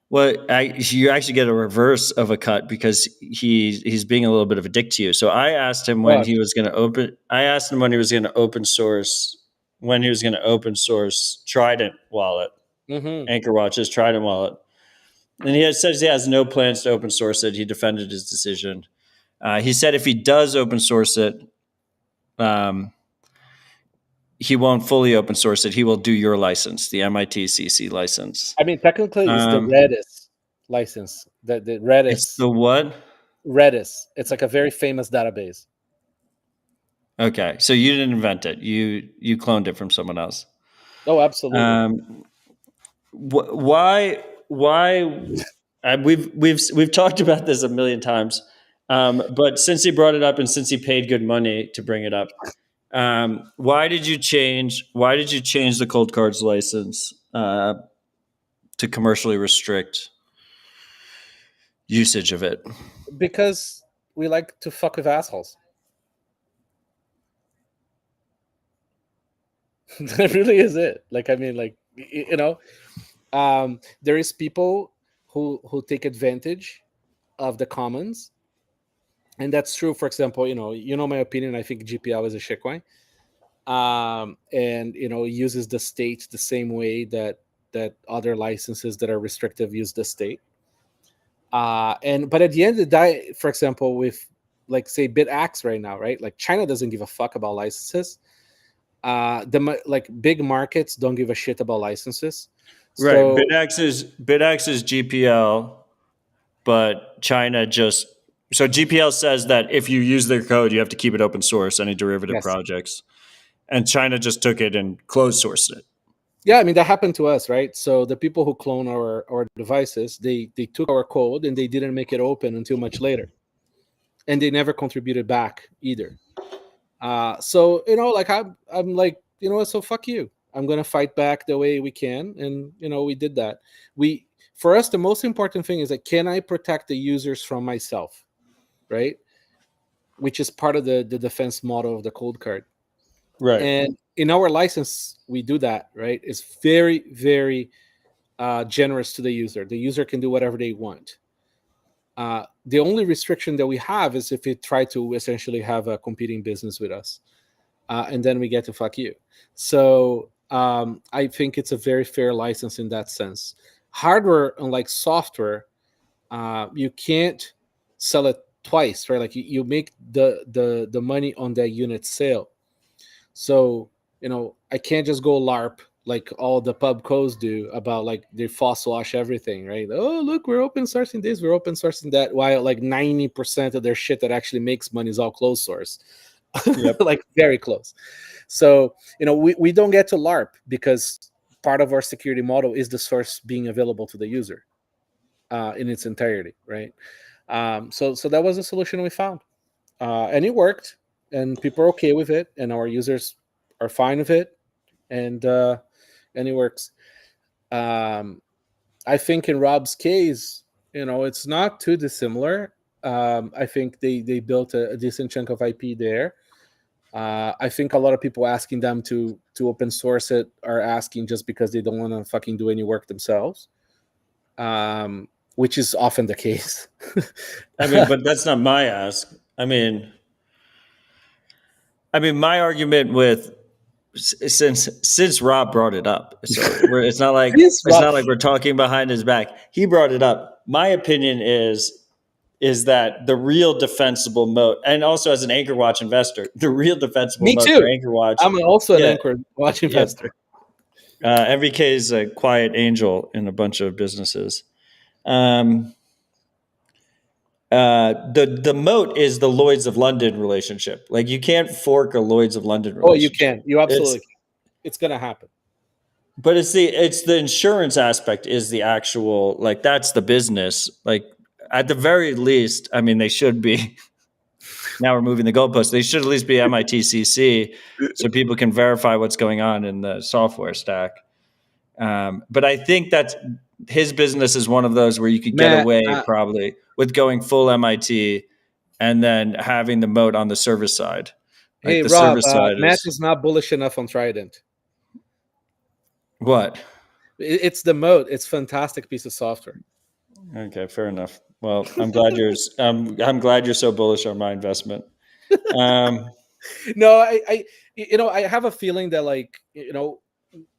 Well, you actually get a reverse of a cut, because he's being a little bit of a dick to you. So I asked him when he was going to open. I asked him when he was going to open source. When he was going to open source Trident wallet, Anchor Watch's Trident wallet, and he says he has no plans to open source it. He defended his decision. He said if he does open source it, he won't fully open source it. He will do your license, the MIT CC license. I mean, technically, it's the Redis license. The It's Redis. the what? Redis. It's like a very famous database. Okay, so you didn't invent it. You cloned it from someone else. Oh, absolutely. Why? We've talked about this a million times, but since he brought it up and since he paid good money to bring it up, why did you change? Why did you change the Coldcards license to commercially restrict usage of it? Because we like to fuck with assholes. That really is it. Like, I mean, like, there is people who take advantage of the commons, and that's true. For example, my opinion. I think GPL is a shitcoin, and uses the state the same way that other licenses that are restrictive use the state. But at the end of the day, for example, with like say BitX right now, right? Like China doesn't give a fuck about licenses. The big markets don't give a shit about licenses. Right. So BitX is GPL, but China just so GPL says that if you use their code, you have to keep it open source, any derivative yes. projects. And China just took it and closed sourced it. Yeah, I mean that happened to us, right? So the people who clone our devices, they took our code and they didn't make it open until much later, and they never contributed back either. So like I'm like so fuck you. I'm gonna fight back the way we can, and we did that. For us, the most important thing is that can I protect the users from myself, right? Which is part of the defense model of the Coldcard. Right. And in our license, we do that, right? It's very, very generous to the user. The user can do whatever they want. The only restriction that we have is if you try to essentially have a competing business with us. And then we get to fuck you. So I think it's a very fair license in that sense. Hardware, unlike software, you can't sell it twice, right? Like you make the money on that unit sale. So, I can't just go LARP like all the pub codes do about like they fossil wash everything, right? Oh, look, we're open sourcing this, we're open sourcing that, while like 90% of their shit that actually makes money is all closed source. Yep. Like very close. So, we don't get to LARP because part of our security model is the source being available to the user in its entirety, right? So that was a solution we found. And it worked, and people are okay with it, and our users are fine with it, and it works. I think in Rob's case, it's not too dissimilar. I think they built a decent chunk of IP there. I think a lot of people asking them to open source it are asking just because they don't want to fucking do any work themselves, which is often the case. I mean, but that's not my ask. I mean, my argument with since Rob brought it up, so it's not like we're talking behind his back. He brought it up. My opinion is that the real defensible moat, and also as an Anchor Watch investor, the real defensible Me moat too. for Anchor Watch. I'm also an Anchor Watch investor. MVK is a quiet angel in a bunch of businesses. The moat is the Lloyd's of London relationship. Like you can't fork a Lloyd's of London relationship. Oh, you can. You absolutely can. It's going to happen. But it's the insurance aspect is the actual, like that's the business. Like at the very least, I mean, they should be. Now we're moving the goalposts. They should at least be MITCC so people can verify what's going on in the software stack. But I think that his business is one of those where you could get away probably with going full MIT and then having the moat on the service side. Like hey, the Rob, service side Matt is not bullish enough on Trident. What? It's the moat. It's a fantastic piece of software. Okay, fair enough. Well, I'm glad I'm glad you're so bullish on my investment. No, I have a feeling that like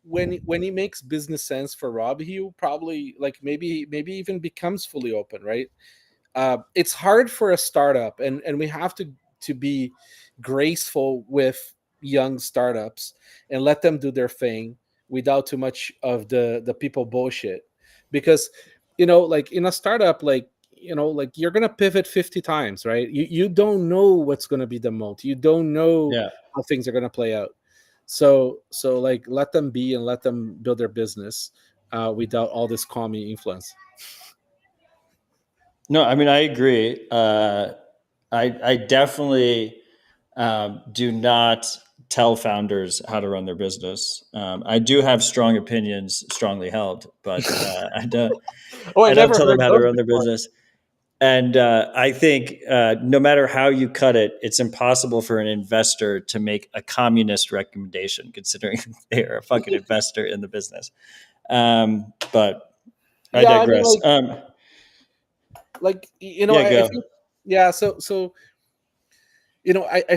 when he makes business sense for Rob, he'll probably like maybe even becomes fully open, right? It's hard for a startup, and we have to be graceful with young startups and let them do their thing without too much of the people bullshit, because like in a startup, like you're gonna pivot 50 times, right? You don't know what's gonna be the moat. You don't know how things are gonna play out. So like let them be and let them build their business without all this commie influence. No, I mean, I agree. I definitely do not tell founders how to run their business. I do have strong opinions, strongly held, but I don't. I don't tell them how to run their business. And I think no matter how you cut it, it's impossible for an investor to make a communist recommendation, considering they're a fucking investor in the business. But I digress. I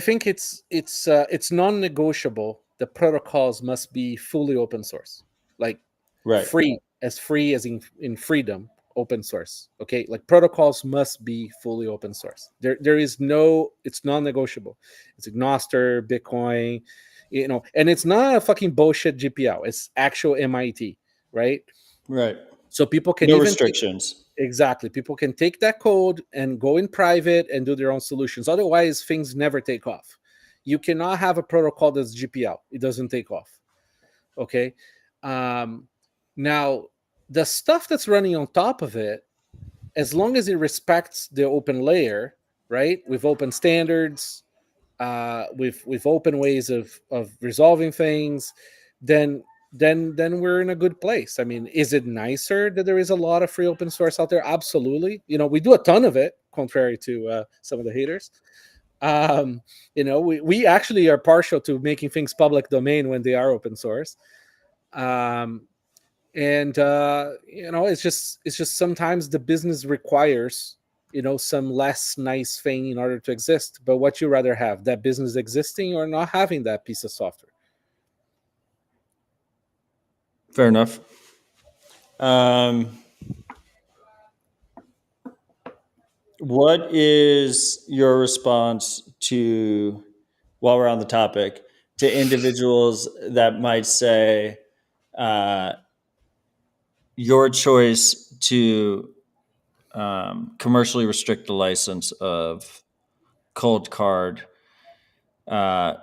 think it's non-negotiable. The protocols must be fully open source, like free as in freedom, open source. Okay, like protocols must be fully open source. There is no, it's non-negotiable. It's like Nostr, Bitcoin, and it's not a fucking bullshit GPL. It's actual MIT, right? Right. So people can no restrictions. Exactly. People can take that code and go in private and do their own solutions. Otherwise, things never take off. You cannot have a protocol that's GPL. It doesn't take off. Okay. Now, the stuff that's running on top of it, as long as it respects the open layer, right, with open standards, with open ways of resolving things, then we're in a good place. I mean, is it nicer that there is a lot of free open source out there? Absolutely. We do a ton of it, contrary to some of the haters. We actually are partial to making things public domain when they are open source. It's just sometimes the business requires some less nice thing in order to exist. But what you rather have, that business existing or not having that piece of software? Fair enough. What is your response to, while we're on the topic, to individuals that might say your choice to commercially restrict the license of Coldcard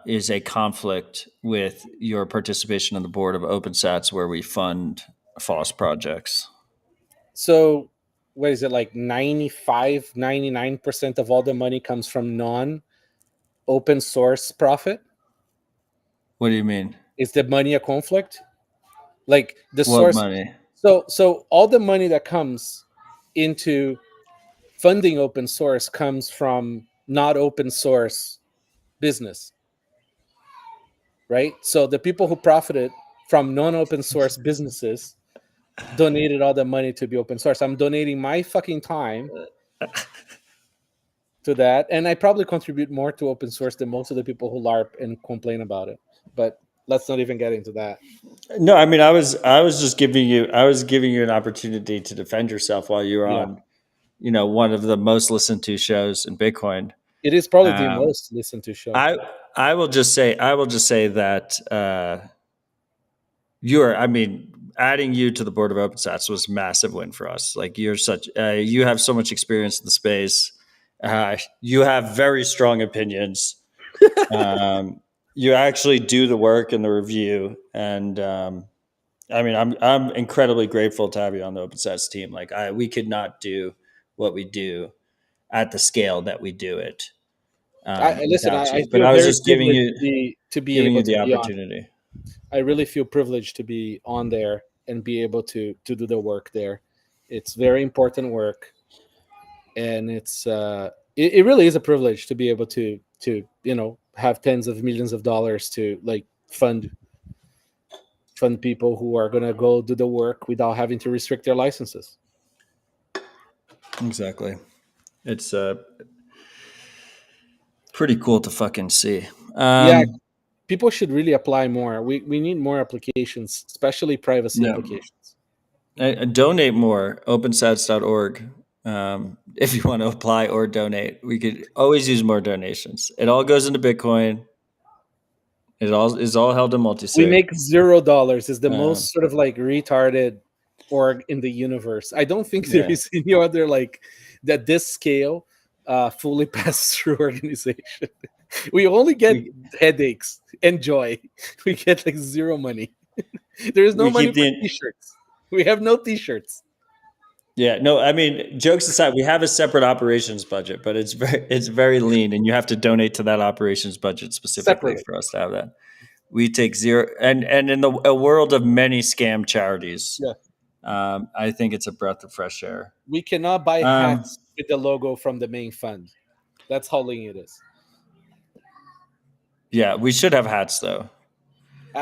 is a conflict with your participation on the board of OpenSats, where we fund FOSS projects? So what is it, like 99% of all the money comes from non-open source profit? What do you mean? Is the money a conflict? Like the What source money? So all the money that comes into funding open source comes from not open source business, right? So the people who profited from non-open source businesses donated all the money to be open source. I'm donating my fucking time to that, and I probably contribute more to open source than most of the people who LARP and complain about it. But let's not even get into that. No, I mean, I was just giving you an opportunity to defend yourself while you were on, one of the most listened to shows in Bitcoin. It is probably the most listened to show. I will just say that adding you to the board of OpenSats was a massive win for us. Like, you have so much experience in the space. You have very strong opinions. You actually do the work and the review, and I'm incredibly grateful to have you on the OpenSats team. Like, we could not do what we do at the scale that we do it. I but I was just giving you the opportunity. I really feel privileged to be on there and be able to do the work there. It's very important work, and it really is a privilege to be able to have tens of millions of dollars to like fund people who are going to go do the work without having to restrict their licenses. Exactly. It's pretty cool to fucking see. People should really apply more. We need more applications, especially privacy applications. Donate more. OpenSats.org. If you want to apply or donate, we could always use more donations. It all goes into Bitcoin. It all is all held in multisig. We make $0. Is the most sort of like retarded org in the universe. I don't think there is any other like that this scale fully pass through organization. We only get headaches and joy. We get like zero money. There is no money for t-shirts. We have no t-shirts. Yeah, no, I mean, jokes aside, we have a separate operations budget, but it's very lean, and you have to donate to that operations budget specifically for us to have that. We take zero, and in a world of many scam charities, I think it's a breath of fresh air. We cannot buy hats with the logo from the main fund. That's how lean it is. Yeah, we should have hats though.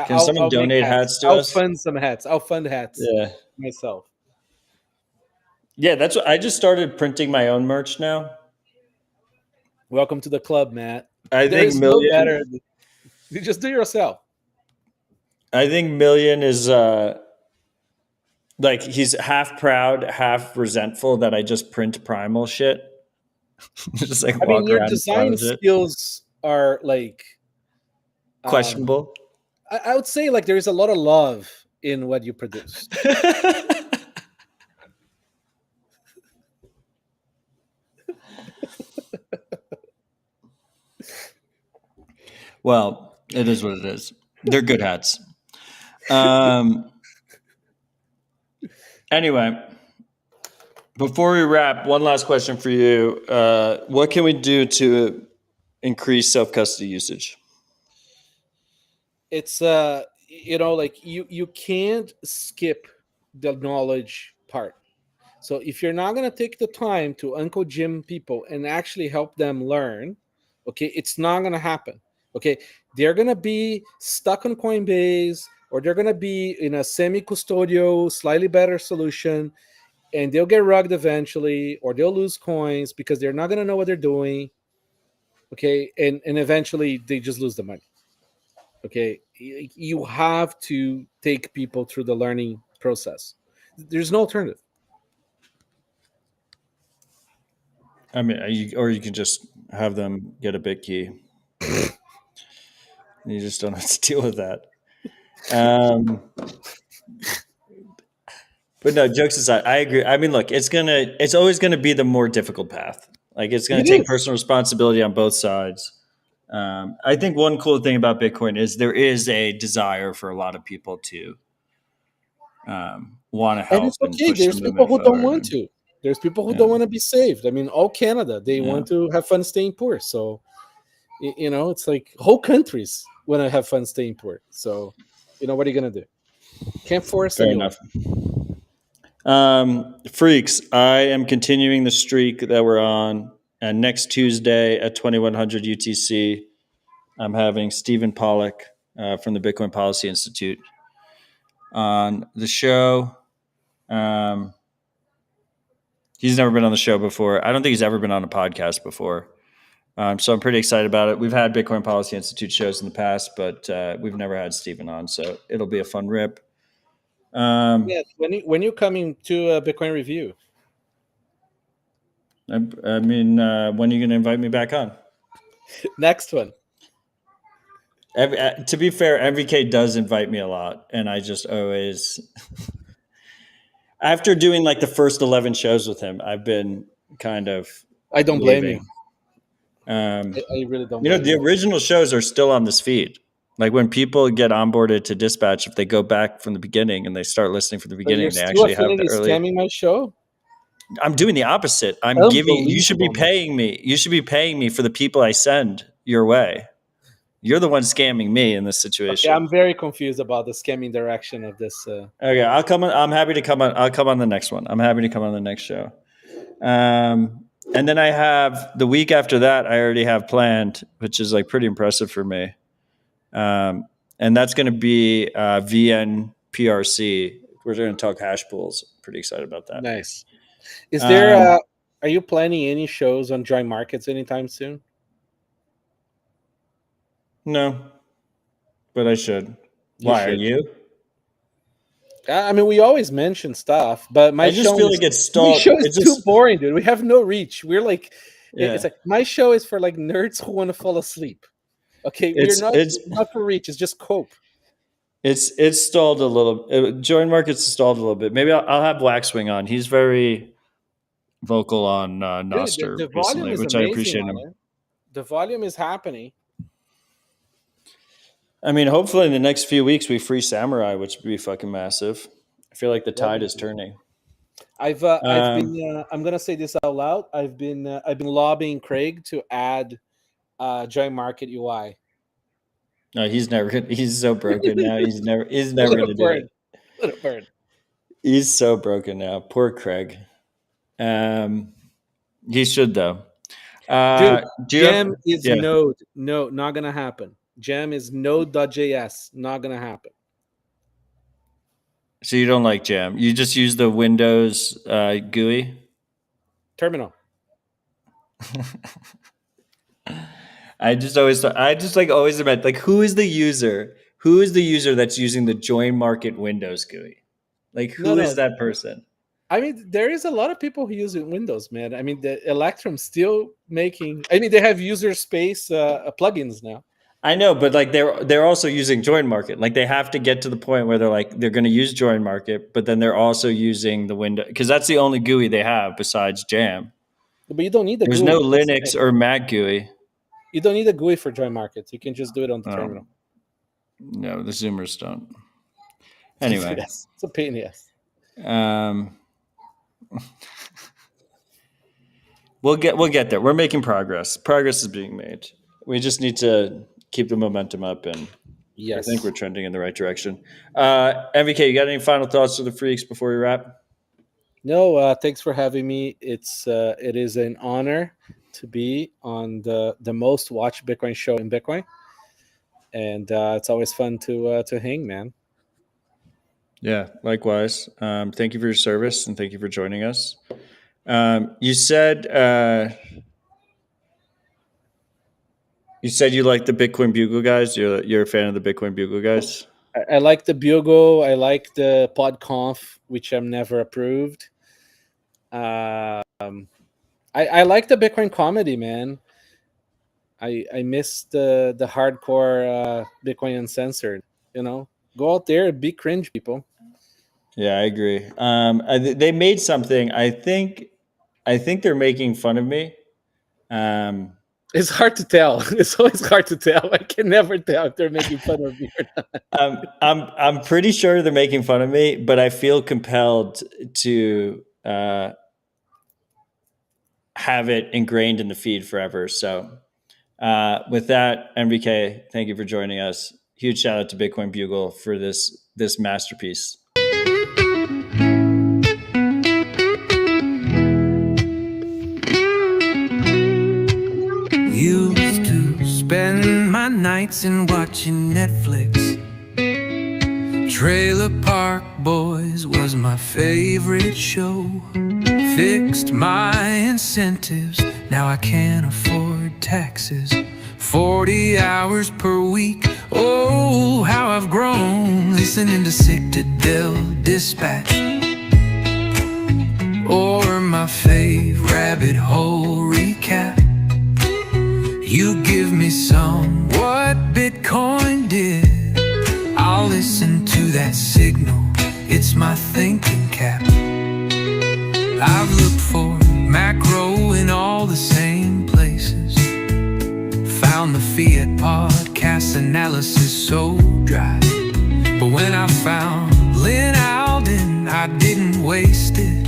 Can someone donate hats to us? I'll fund some hats. I'll fund hats myself. Yeah, that's what I just started printing my own merch now. Welcome to the club, Matt. I think Million. No better. You just do it yourself. I think Million is like he's half proud, half resentful that I just print primal shit. Just like walk your around design skills are like questionable. I would say like there is a lot of love in what you produce. Well, it is what it is. They're good hats. Anyway, before we wrap, one last question for you. What can we do to increase self-custody usage? It's like you can't skip the knowledge part. So if you're not going to take the time to Uncle Jim people and actually help them learn, okay, it's not going to happen. Okay, they're going to be stuck on Coinbase, or they're going to be in a semi-custodial, slightly better solution, and they'll get rugged eventually, or they'll lose coins because they're not going to know what they're doing. Okay, and eventually they just lose the money. Okay, you have to take people through the learning process. There's no alternative. I mean, you can just have them get a BitKey. You just don't have to deal with that. But no, jokes aside, I agree. I mean, look, it's always gonna be the more difficult path. Like it's gonna take personal responsibility on both sides. I think one cool thing about Bitcoin is there is a desire for a lot of people to want to help. And it's okay. There's people who don't want to. There's people who don't want to be saved. I mean, all Canada, they want to have fun staying poor. So, it's like whole countries want to have fun staying poor. So, what are you going to do? Can't force anyone. Fair enough. Freaks, I am continuing the streak that we're on. And next Tuesday at 2100 UTC, I'm having Stephen Pollack from the Bitcoin Policy Institute on the show. He's never been on the show before. I don't think he's ever been on a podcast before. So I'm pretty excited about it. We've had Bitcoin Policy Institute shows in the past, but we've never had Stephen on. So it'll be a fun rip. When you coming to a Bitcoin review? I mean, when are you going to invite me back on? Next one. To be fair, MVK does invite me a lot, and I just always, after doing like the first 11 shows with him, I've been kind of. I don't blame you. I really don't. The original shows are still on this feed. Like when people get onboarded to Dispatch, if they go back from the beginning and they start listening from the beginning, they actually have the early. Scamming my show. I'm doing the opposite. I'm giving. You should be paying me. You should be paying me for the people I send your way. You're the one scamming me in this situation. Okay, I'm very confused about the scamming direction of this. Okay, I'll come on. I'm happy to come on. I'll come on the next one. I'm happy to come on the next show. And then I have the week after that. I already have planned, which is like pretty impressive for me. And that's going to be VNPRC. We're going to talk hash pools. Pretty excited about that. Nice. Is there? Are you planning any shows on dry markets anytime soon? No, but I should. Why are you? I mean, we always mention stuff, but I just feel like it's stalled. My show is too boring, dude. We have no reach. We're like, it's like my show is for like nerds who want to fall asleep. Okay, it's not for reach. It's just cope. It's stalled a little. Join market's stalled a little bit. Maybe I'll have Waxwing on. He's very vocal on Dude, Nostr the volume recently, is which I amazing appreciate on him. it. The volume is happening. I mean, hopefully in the next few weeks we free Samurai, which would be fucking massive. I feel like the tide is turning. I've been I'm gonna say this out loud. I've been lobbying Craig to add Join Market UI. No, he's never gonna. He's so broken now. He's never gonna do it. Little bird. He's so broken now. Poor Craig. He should though. Dude, Gem is yeah. Node. No, not gonna happen. Gem is Node.js. Not gonna happen. So you don't like Gem? You just use the Windows GUI? Terminal. I just always meant like who is the user? Who is the user that's using the Join Market Windows GUI? Like who is that person? I mean, there is a lot of people who use Windows, man. I mean, the Electrum's still making. I mean, they have user space plugins now. I know, but like they're also using Join Market. Like they have to get to the point where they're going to use Join Market, but then they're also using the window because that's the only GUI they have besides Jam. But you don't need the There's GUI. no Linux or Mac GUI. You don't need a GUI for Join Market. You can just do it on the terminal. No, the Zoomers don't. Anyway, yes, it's a pain in the ass. We'll get there. We're making progress. Progress is being made. We just need to keep the momentum up, and I think we're trending in the right direction. MVK, you got any final thoughts to the freaks before we wrap? No, thanks for having me. It is an honor to be on the most watched Bitcoin show in Bitcoin, and it's always fun to hang, man. Yeah, likewise. Thank you for your service and thank you for joining us. You said you like the Bitcoin Bugle guys. You're a fan of the Bitcoin Bugle guys. I like the Bugle. I like the PodConf, which I'm never approved. I like the Bitcoin comedy, man. I miss the hardcore Bitcoin Uncensored. You know, go out there and be cringe, people. Yeah, I agree. They made something. I think they're making fun of me. It's hard to tell. It's always hard to tell. I can never tell if they're making fun of me or not. I'm pretty sure they're making fun of me, but I feel compelled to have it ingrained in the feed forever. So with that, MVK, thank you for joining us. Huge shout out to Bitcoin Bugle for this masterpiece. Used to spend my nights in watching Netflix. Trailer Park Boys was my favorite show. Fixed my incentives, now I can't afford taxes. 40 hours per week, oh, how I've grown. Listening to Citadel Dispatch, or my fave Rabbit Hole Recap. You give me some what Bitcoin did, I'll listen to that signal, it's my thinking cap. I've looked for macro in all the same places, found the Fiat podcast analysis so dry. But when I found Lynn Alden, I didn't waste it,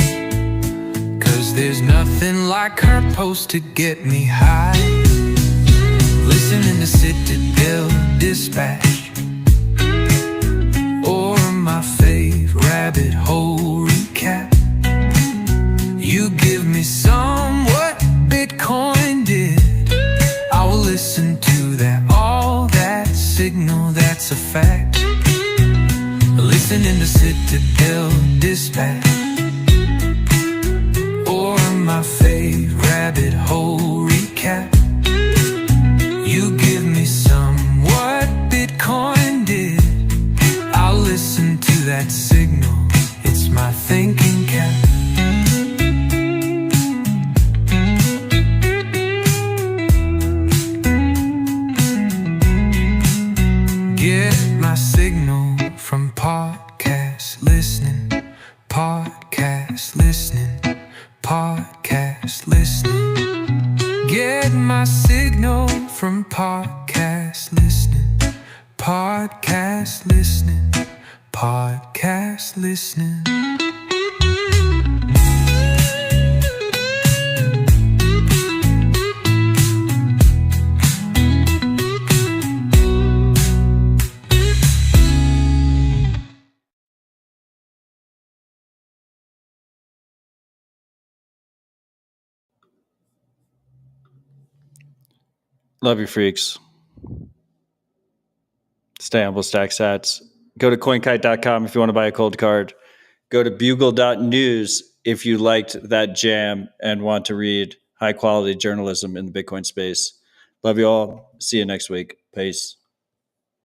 'cause there's nothing like her post to get me high. Listening to Citadel Dispatch, or my fave Rabbit Hole Recap. You give me some what Bitcoin did, I will listen to that, all that signal, that's a fact. Listening to Citadel Dispatch, or my fave Rabbit Hole Recap. You give me some what Bitcoin did, I'll listen to that signal, it's my thinking cap. Get my signal. podcast listening, podcast listening, podcast listening. Get my signal from podcast listening, podcast listening, podcast listening. Love you, freaks. Stay humble, stack sats. Go to coinkite.com if you want to buy a cold card. Go to bugle.news if you liked that jam and want to read high quality journalism in the Bitcoin space. Love you all. See you next week. Peace.